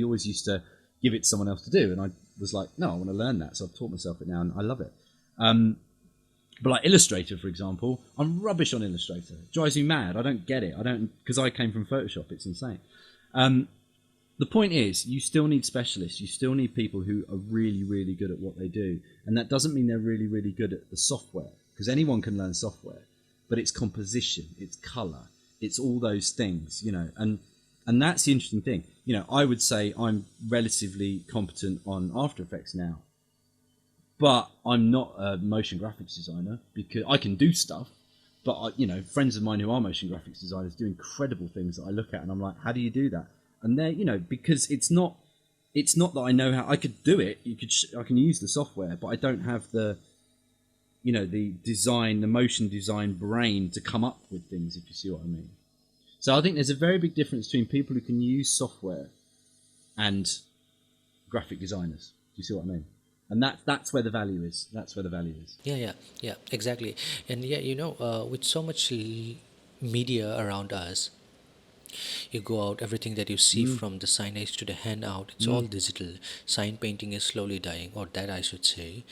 always used to give it to someone else to do. And I was like, no, I want to learn that. So I've taught myself it now and I love it. But like Illustrator, for example, I'm rubbish on Illustrator. It drives me mad. I don't get it. Because I came from Photoshop. It's insane. The point is, you still need specialists. You still need people who are really, really good at what they do. And that doesn't mean they're really, really good at the software, because anyone can learn software. But it's composition, it's color, it's all those things, and that's the interesting thing. I would say I'm relatively competent on After Effects now, but I'm not a motion graphics designer because I can do stuff. But friends of mine who are motion graphics designers do incredible things that I look at and I'm like, how do you do that? And they're, because it's not that I know how. I could do it. I can use the software, but I don't have the the motion design brain to come up with things, if you see what I mean. So I think there's a very big difference between people who can use software and graphic designers. Do you see what I mean? And that's where the value is. That's where the value is. Yeah, exactly. And with so much media around us, you go out, everything that you see from the signage to the handout, it's all digital. Sign painting is slowly dying, or that I should say,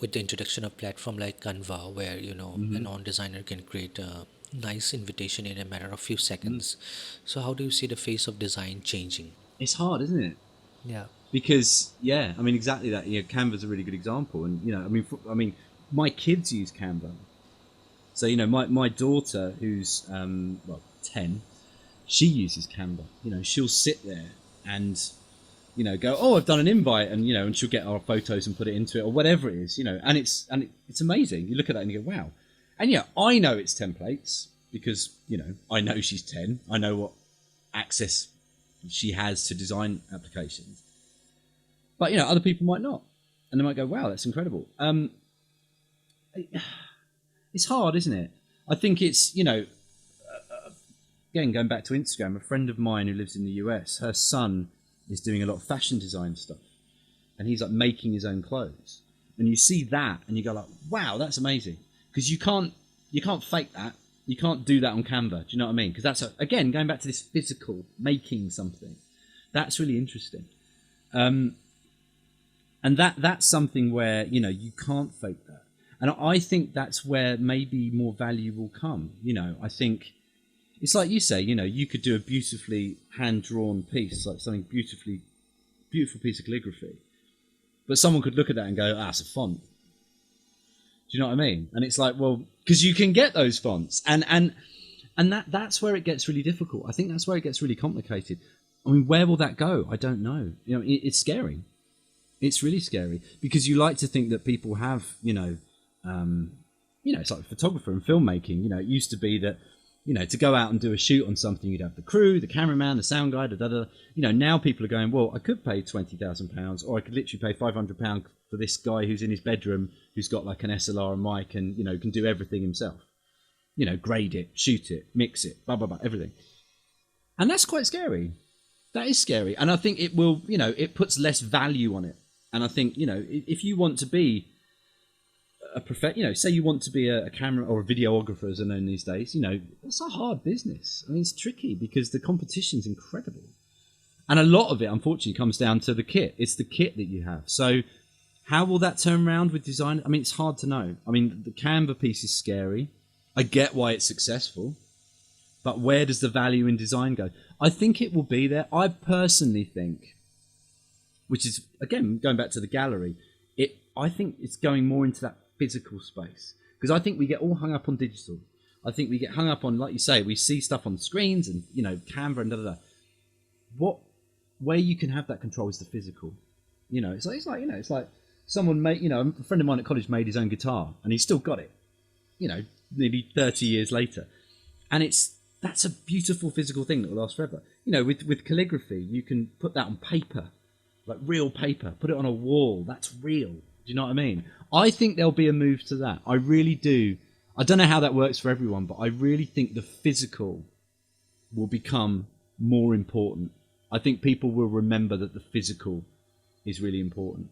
with the introduction of platform like Canva, where a non-designer can create a nice invitation in a matter of few seconds. So how do you see the face of design changing? It's hard, isn't it? Yeah. Because exactly that. Canva's a really good example, and my kids use Canva. So my daughter, who's 10, she uses Canva. She'll sit there and go, oh, I've done an invite, and and she'll get our photos and put it into it or whatever it is, and it's amazing. You look at that and you go, wow. And I know it's templates because I know she's 10. I know what access she has to design applications. But other people might not, and they might go, wow, that's incredible. It's hard, isn't it? I think it's again, going back to Instagram, a friend of mine who lives in the US, her son is doing a lot of fashion design stuff, and he's like making his own clothes, and you see that and you go like, wow, that's amazing, because you can't fake that. You can't do that on Canva. Do you know what I mean? Because that's again going back to this physical making something. That's really interesting, and that's something where you can't fake that, and I think that's where maybe more value will come. I think it's like you say, you could do a beautifully hand-drawn piece, like something beautiful piece of calligraphy. But someone could look at that and go, it's a font. Do you know what I mean? And it's like, well, because you can get those fonts. And that's where it gets really difficult. I think that's where it gets really complicated. I mean, where will that go? I don't know. It's scary. It's really scary. Because you like to think that people have, it's like photographer and filmmaking. It used to be that to go out and do a shoot on something, you'd have the crew, the cameraman, the sound guy, now people are going, well, I could pay £20,000, or I could literally pay £500 for this guy who's in his bedroom, who's got like an SLR and mic and, can do everything himself. Grade it, shoot it, mix it, blah, blah, blah, everything. And that's quite scary. That is scary. And I think it will, it puts less value on it. And I think, if you want to be say you want to be a camera or a videographer, as they're known these days, it's a hard business. I mean, it's tricky because the competition's incredible. And a lot of it, unfortunately, comes down to the kit. It's the kit that you have. So how will that turn around with design? I mean, it's hard to know. I mean, the Canva piece is scary. I get why it's successful. But where does the value in design go? I think it will be there. I personally think, which is, again, going back to the gallery, I think it's going more into that physical space, because I think we get all hung up on digital. I think we get hung up on, like you say, we see stuff on screens and Canva and where you can have that control is the physical. It's like someone made, a friend of mine at college made his own guitar and he's still got it, nearly 30 years later, and that's a beautiful physical thing that will last forever. With calligraphy, you can put that on paper, like real paper, put it on a wall. That's real. Do you know what I mean? I think there'll be a move to that. I really do. I don't know how that works for everyone, but I really think the physical will become more important. I think people will remember that the physical is really important,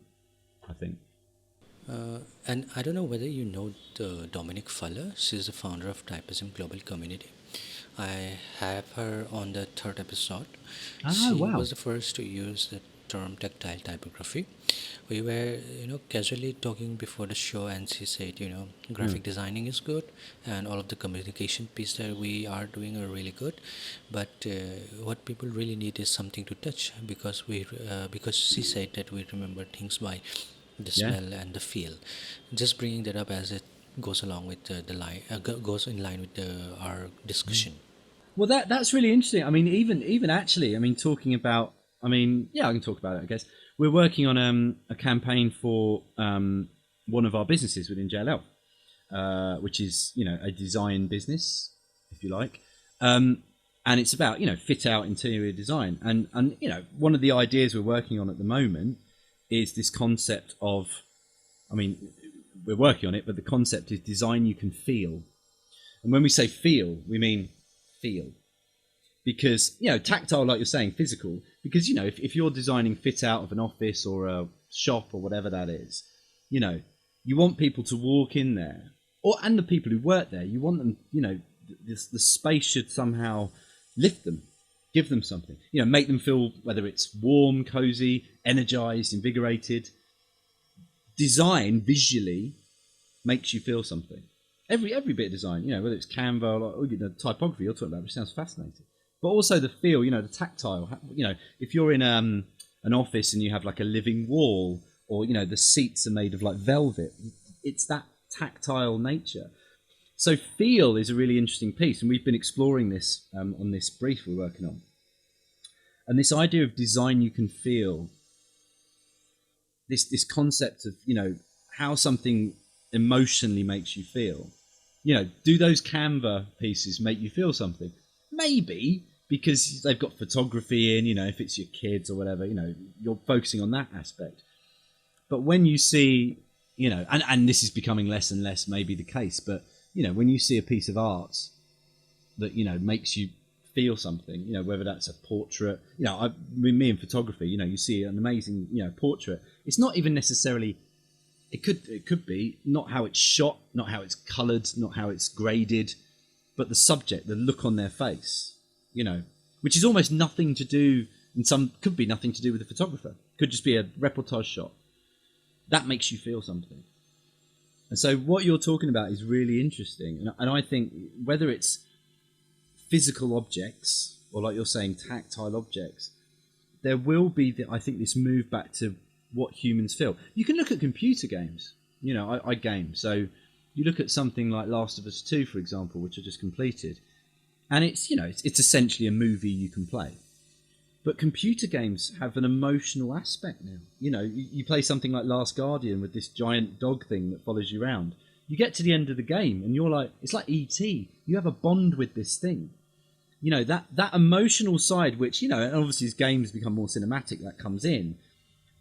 I think. And I don't know whether you know Dominic Fuller. She's the founder of Typism Global Community. I have her on the 3rd episode. She was the first to use the term tactile typography. We were casually talking before the show, and she said graphic designing is good and all of the communication piece that we are doing are really good, but what people really need is something to touch, because she said that we remember things by the smell and the feel. Just bringing that up as it goes along with the line, goes in line with our discussion. Well, that's really interesting. I mean, even actually, I mean, talking about, I can talk about it, I guess. We're working on a campaign for one of our businesses within JLL, which is, a design business, if you like. And it's about, fit out interior design. And one of the ideas we're working on at the moment is this concept of, we're working on it, but the concept is design you can feel. And when we say feel, we mean feel. Because, tactile, like you're saying, physical, because, if you're designing fit out of an office or a shop or whatever that is, you want people to walk in there, and the people who work there, you want them, the space should somehow lift them, give them something, make them feel, whether it's warm, cozy, energized, invigorated. Design visually makes you feel something. Every bit of design, whether it's Canva or the typography you're talking about, which sounds fascinating. But also the feel, the tactile. If you're in an office and you have like a living wall, or the seats are made of like velvet, it's that tactile nature. So feel is a really interesting piece, and we've been exploring this on this brief we're working on. And this idea of design you can feel, this concept of how something emotionally makes you feel. Do those Canva pieces make you feel something? Maybe, because they've got photography in, if it's your kids or whatever, you're focusing on that aspect. But when you see, and this is becoming less and less maybe the case, but, when you see a piece of art that, makes you feel something, whether that's a portrait, me in photography, you see an amazing, portrait. It's not even necessarily, it could be not how it's shot, not how it's coloured, not how it's graded, but the subject, the look on their face, which is almost nothing to do, and could be nothing to do with the photographer. Could just be a reportage shot. That makes you feel something. And so what you're talking about is really interesting. And I think whether it's physical objects or, like you're saying, tactile objects, there will be, I think, this move back to what humans feel. You can look at computer games. I game. So you look at something like Last of Us 2, for example, which I just completed. And it's, it's essentially a movie you can play. But computer games have an emotional aspect now. You play something like Last Guardian with this giant dog thing that follows you around. you get to the end of the game and you're like, it's like E.T. You have a bond with this thing. You know, that emotional side, which, you know, and obviously as games become more cinematic, that comes in.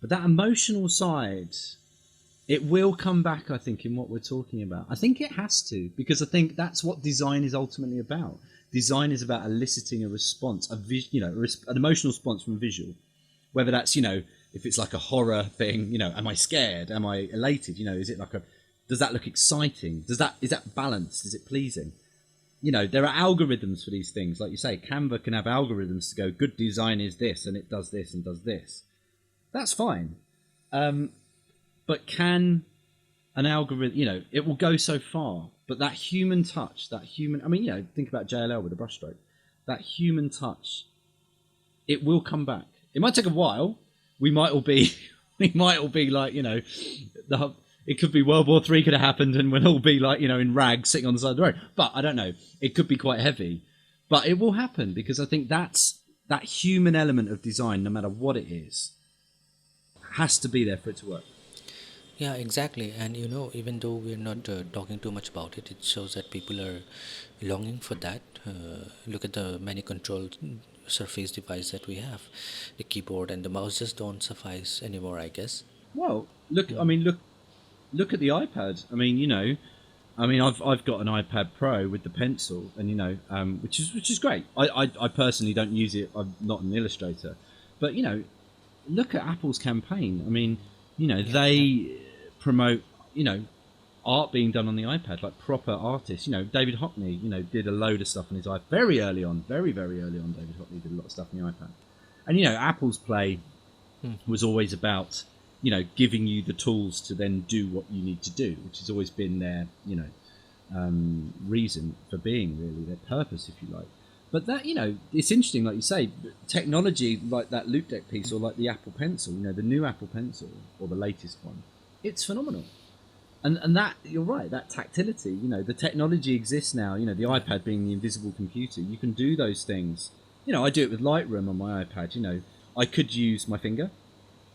But that emotional side, it will come back, I think, in what we're talking about. I think it has to, because I think that's what design is ultimately about. Design is about eliciting a response, an emotional response from a visual. Whether that's, you know, if it's like a horror thing, you know, am I scared? Am I elated? You know, is it like does that look exciting? Is that balanced? Is it pleasing? You know, there are algorithms for these things. Like you say, Canva can have algorithms to go, good design is this, and it does this and does this. That's fine. But can an algorithm, you know, it will go so far, but that human touch, I mean, you know, think about JLL with a brushstroke. That human touch, it will come back. It might take a while. We might all be like, you know, it could be World War III could have happened and we'll all be like, you know, in rags sitting on the side of the road. But I don't know. It could be quite heavy. But it will happen, because I think that's that human element of design, no matter what it is, has to be there for it to work. Yeah, exactly. And you know, even though we're not talking too much about it, it shows that people are longing for that. Look at the many control surface device that we have. The keyboard and the mouse just don't suffice anymore, I guess. Well, look at the iPad. I mean, you know, I've got an iPad Pro with the pencil, and you know, which is great. I personally don't use it. I'm not an illustrator, but you know, look at Apple's campaign. I mean, you know, they promote, you know, art being done on the iPad, like proper artists. You know, David Hockney, you know, did a load of stuff on his iPad very early on. David Hockney did a lot of stuff on the iPad. And, you know, Apple's play was always about, you know, giving you the tools to then do what you need to do, which has always been their, you know, reason for being, really, their purpose, if you like. But that, you know, it's interesting, like you say, technology like that Loop Deck piece or like the Apple Pencil, you know, the new Apple Pencil or the latest one, it's phenomenal. And that, you're right, that tactility, you know, the technology exists now, you know, the iPad being the invisible computer, you can do those things. You know, I do it with Lightroom on my iPad, you know, I could use my finger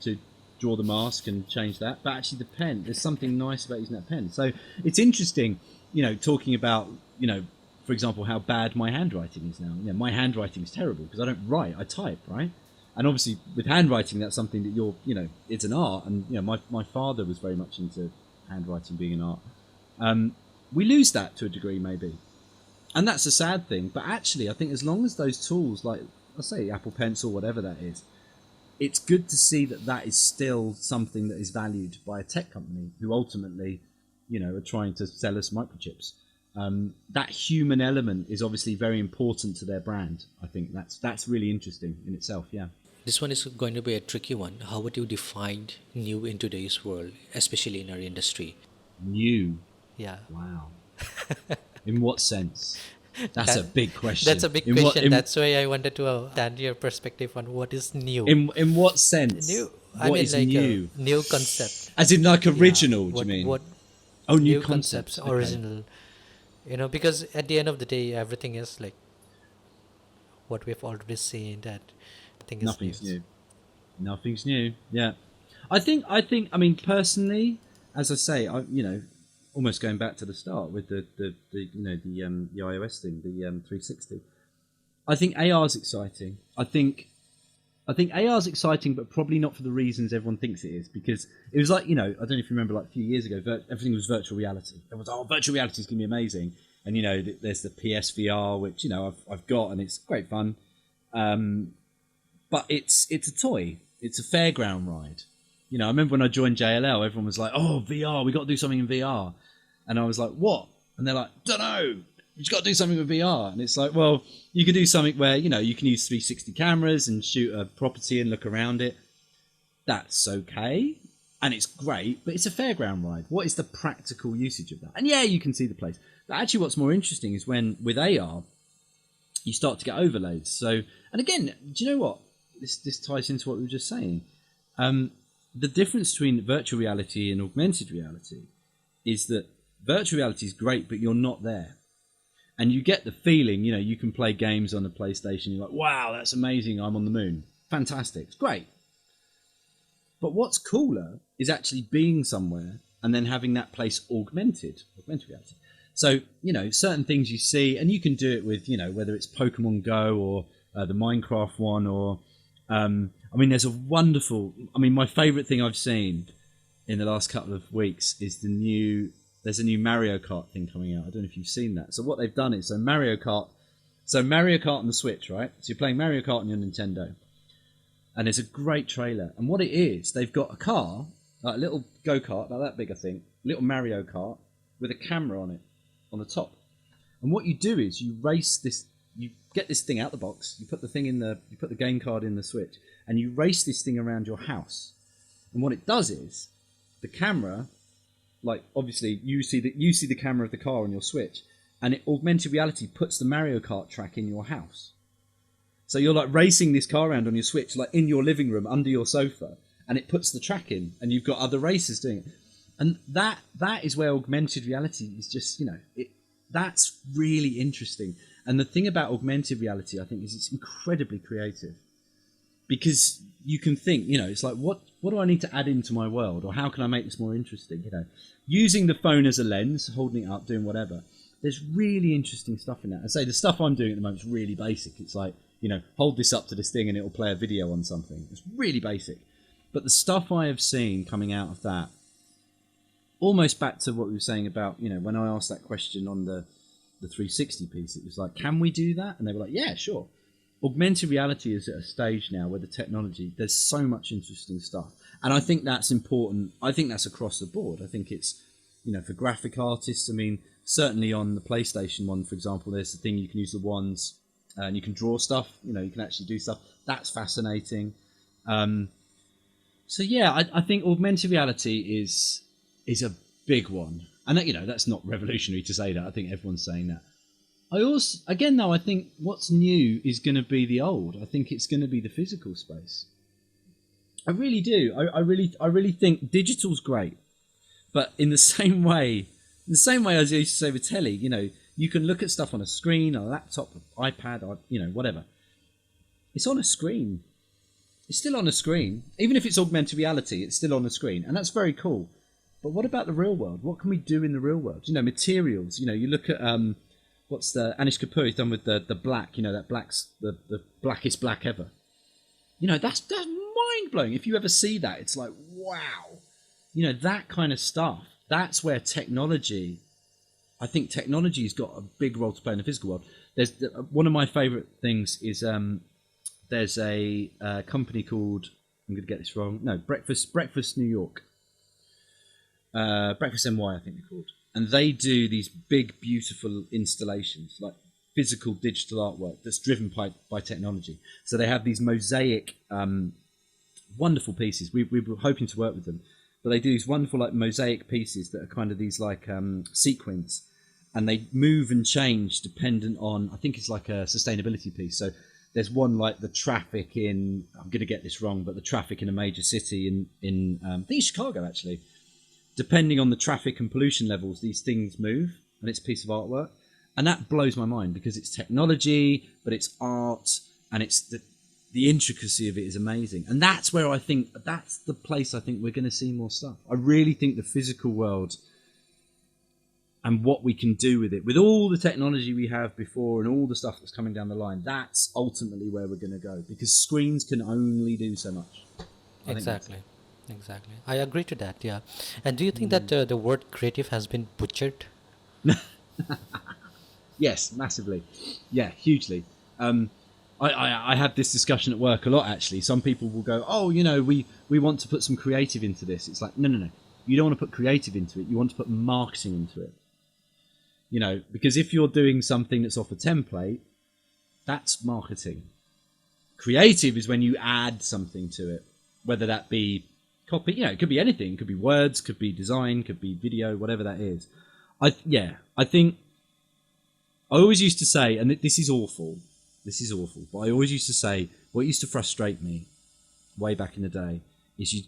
to draw the mask and change that, but actually the pen, there's something nice about using that pen. So it's interesting, you know, talking about, you know, for example, how bad my handwriting is now. You know, my handwriting is terrible because I don't write, I type, right? And obviously with handwriting, that's something that you're, you know, it's an art. And, you know, my father was very much into handwriting being an art. We lose that to a degree, maybe. And that's a sad thing. But actually, I think as long as those tools, like, let's say Apple Pencil, whatever that is, it's good to see that that is still something that is valued by a tech company who ultimately, you know, are trying to sell us microchips. That human element is obviously very important to their brand. I think that's really interesting in itself. Yeah. This one is going to be a tricky one. How would you define new in today's world, especially in our industry? New. Yeah. Wow. In what sense? That's a big question. That's a big question. That's why I wanted to understand your perspective on what is new. In what sense? New. I mean, like new? New concept. As in like original, do you mean? What? Oh, new concepts. Okay. Original. You know, because at the end of the day, everything is like what we've already seen. That thing is nothing's new. Nothing's new. Yeah, I think. I mean, personally, as I say, you know, almost going back to the start with the you know the iOS thing, the 360. I think AR is exciting. I think AR is exciting, but probably not for the reasons everyone thinks it is. Because it was like, you know, I don't know if you remember, like a few years ago, everything was virtual reality. Everyone was, virtual reality is going to be amazing. And, you know, there's the PSVR, which, you know, I've got, and it's great fun. But it's a toy. It's a fairground ride. You know, I remember when I joined JLL, everyone was like, oh, VR, we got to do something in VR. And I was like, what? And they're like, don't know. You just got to do something with VR. And it's like, well, you can do something where, you know, you can use 360 cameras and shoot a property and look around it. That's okay. And it's great, but it's a fairground ride. What is the practical usage of that? And yeah, you can see the place. But actually what's more interesting is when, with AR, you start to get overlays. So, and again, do you know what? This ties into what we were just saying. The difference between virtual reality and augmented reality is that virtual reality is great, but you're not there. And you get the feeling, you know, you can play games on the PlayStation. You're like, wow, that's amazing. I'm on the moon. Fantastic. It's great. But what's cooler is actually being somewhere and then having that place augmented reality. So, certain things you see, and you can do it with, whether it's Pokemon Go or the Minecraft one, or, there's a wonderful, my favorite thing I've seen in the last couple of weeks is there's a new Mario Kart thing coming out. I don't know if you've seen that. So what they've done is, Mario Kart on the Switch, right? So you're playing Mario Kart on your Nintendo, and it's a great trailer. And what it is, they've got a car, like a little go-kart, about that big, I think, little Mario Kart with a camera on it, on the top. And what you do is you race this, you get this thing out the box, you put the game card in the Switch, and you race this thing around your house. And what it does is, the camera, like obviously you see the camera of the car on your Switch, and it augmented reality puts the Mario Kart track in your house. So you're like racing this car around on your Switch, like in your living room under your sofa, and it puts the track in, and you've got other racers doing it. And that is where augmented reality is just, that's really interesting. And the thing about augmented reality, I think, is it's incredibly creative. Because you can think, it's like, what do I need to add into my world? Or how can I make this more interesting? Using the phone as a lens, holding it up, doing whatever. There's really interesting stuff in that. I say the stuff I'm doing at the moment is really basic. It's like, hold this up to this thing and it'll play a video on something. It's really basic. But the stuff I have seen coming out of that, almost back to what we were saying about, when I asked that question on the 360 piece, it was like, can we do that? And they were like, yeah, sure. Augmented reality is at a stage now where the technology, there's so much interesting stuff. And I think that's important. I think that's across the board. I think it's, for graphic artists, certainly on the PlayStation one, for example, there's the thing you can use the wands and you can draw stuff, you can actually do stuff. That's fascinating. So yeah, I think augmented reality is a big one. And that's not revolutionary to say that. I think everyone's saying that. I think what's new is going to be the old. I think it's going to be the physical space. I really do. I really think digital's great, but in the same way as I used to say with telly, you can look at stuff on a screen, a laptop, an iPad, or whatever. It's on a screen. It's still on a screen. Even if it's augmented reality, it's still on a screen, and that's very cool. But what about the real world? What can we do in the real world? Materials. You look at what's the Anish Kapoor he's done with the black, that black's the blackest black ever. That's mind blowing. If you ever see that, it's like, wow. That kind of stuff. That's where I think technology's got a big role to play in the physical world. There's one of my favorite things is there's a company called, I'm going to get this wrong. No, Breakfast New York. Breakfast NY, I think they're called. And they do these big, beautiful installations, like physical digital artwork that's driven by technology. So they have these mosaic, wonderful pieces. We were hoping to work with them. But they do these wonderful like mosaic pieces that are kind of these like sequins. And they move and change dependent on, I think it's like a sustainability piece. So there's one like the traffic in, I'm going to get this wrong, but the traffic in a major city in I think it's Chicago actually. Depending on the traffic and pollution levels, these things move, and it's a piece of artwork. And that blows my mind because it's technology, but it's art, and it's the intricacy of it is amazing. And that's where I think, that's the place I think we're going to see more stuff. I really think the physical world and what we can do with it, with all the technology we have before and all the stuff that's coming down the line, that's ultimately where we're going to go, because screens can only do so much. Exactly. I agree to that, yeah. And do you think that the word creative has been butchered? Yes, massively. Yeah, hugely. I have this discussion at work a lot, actually. Some people will go, oh, we want to put some creative into this. It's like, no. You don't want to put creative into it. You want to put marketing into it. Because if you're doing something that's off a template, that's marketing. Creative is when you add something to it, whether that be copy, it could be anything. It could be words, could be design, could be video, whatever that is. I think I always used to say, and this is awful, but I always used to say, what used to frustrate me way back in the day is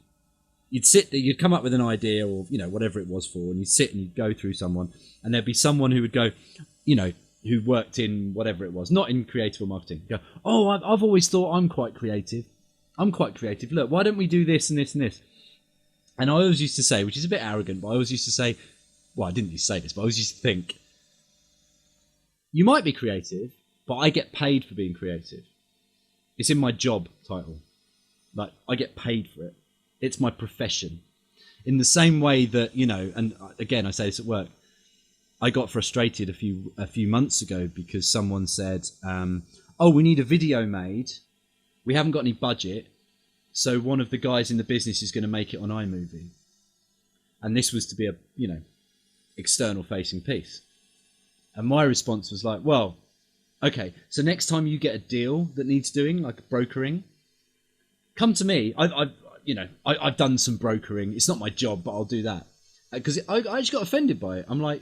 you'd sit there, you'd come up with an idea or, whatever it was for, and you'd sit and you'd go through someone, and there'd be someone who would go, who worked in whatever it was, not in creative or marketing, go, oh, I've always thought I'm quite creative. Look, why don't we do this and this and this? And I always used to say, which is a bit arrogant, but I always used to say, well, I didn't used to say this, but I always used to think, you might be creative, but I get paid for being creative. It's in my job title. Like, I get paid for it. It's my profession. In the same way that, you know, and again, I say this at work, I got frustrated a few months ago because someone said, oh, we need a video made. We haven't got any budget. So one of the guys in the business is going to make it on iMovie. And this was to be a, you know, external facing piece. And my response was like, well, okay, so next time you get a deal that needs doing, like brokering, come to me. I've done some brokering. It's not my job, but I'll do that. Because I just got offended by it. I'm like,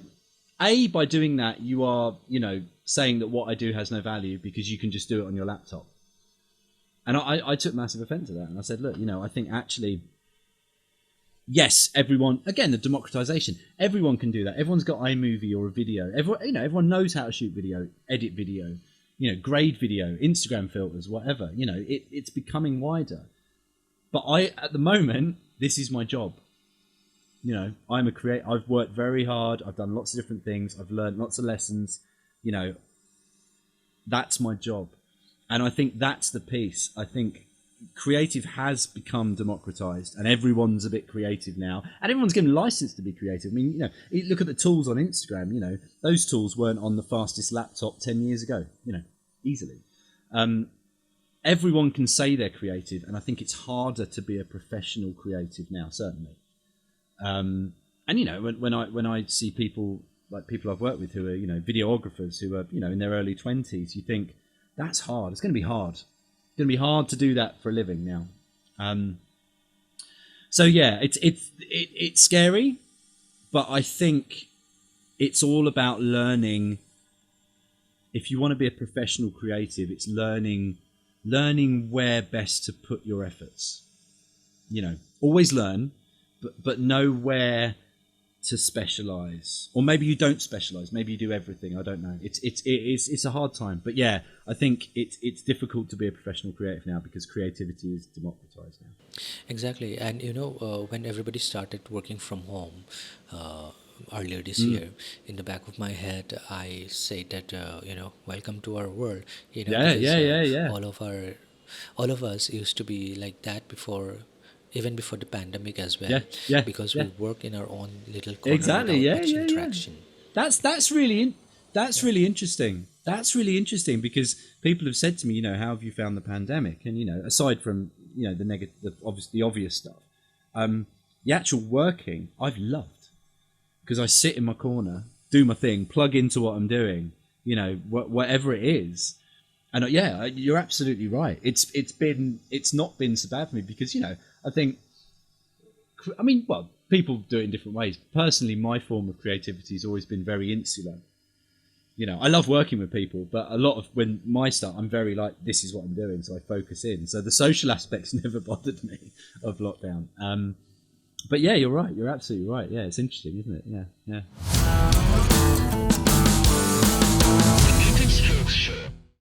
A, by doing that, you are, you know, saying that what I do has no value because you can just do it on your laptop. And I took massive offence to that. And I said, look, you know, I think actually, yes, everyone, again, the democratization, everyone can do that. Everyone's got iMovie or a video. Everyone knows how to shoot video, edit video, you know, grade video, Instagram filters, whatever. You know, it's becoming wider. But at the moment, this is my job. You know, I'm a creator. I've worked very hard. I've done lots of different things. I've learned lots of lessons. You know, that's my job. And I think that's the piece. I think creative has become democratized and everyone's a bit creative now. And everyone's given license to be creative. I mean, you know, look at the tools on Instagram. You know, those tools weren't on the fastest laptop 10 years ago, you know, easily. Everyone can say they're creative. And I think it's harder to be a professional creative now, certainly. And, you know, when I see people, like people I've worked with who are, you know, videographers who are, you know, in their early 20s, you think, that's hard. It's going to be hard. It's going to be hard to do that for a living now. So yeah, it's scary, but I think it's all about learning. If you want to be a professional creative, it's learning where best to put your efforts. You know, always learn, but know where to specialize, or maybe you don't specialize. Maybe you do everything. I don't know. It's a hard time, but yeah, I think it's difficult to be a professional creative now because creativity is democratized now. Exactly. And you know, when everybody started working from home earlier this year, in the back of my head, I said that you know, welcome to our world. You know, Yeah. All of us used to be like that before. Even before the pandemic as well, because we work in our own little corner without much interaction. That's really interesting. That's really interesting because people have said to me, you know, how have you found the pandemic? And you know, aside from, you know, the obvious stuff, the actual working I've loved because I sit in my corner, do my thing, plug into what I'm doing, you know, whatever it is. And yeah, you're absolutely right. It's not been so bad for me because, you know, I mean, well, people do it in different ways. Personally, my form of creativity has always been very insular. You know, I love working with people, but a lot of when my stuff, I'm very like, this is what I'm doing, so I focus in. So the social aspects never bothered me of lockdown. But yeah, you're right. You're absolutely right. Yeah, it's interesting, isn't it? Yeah.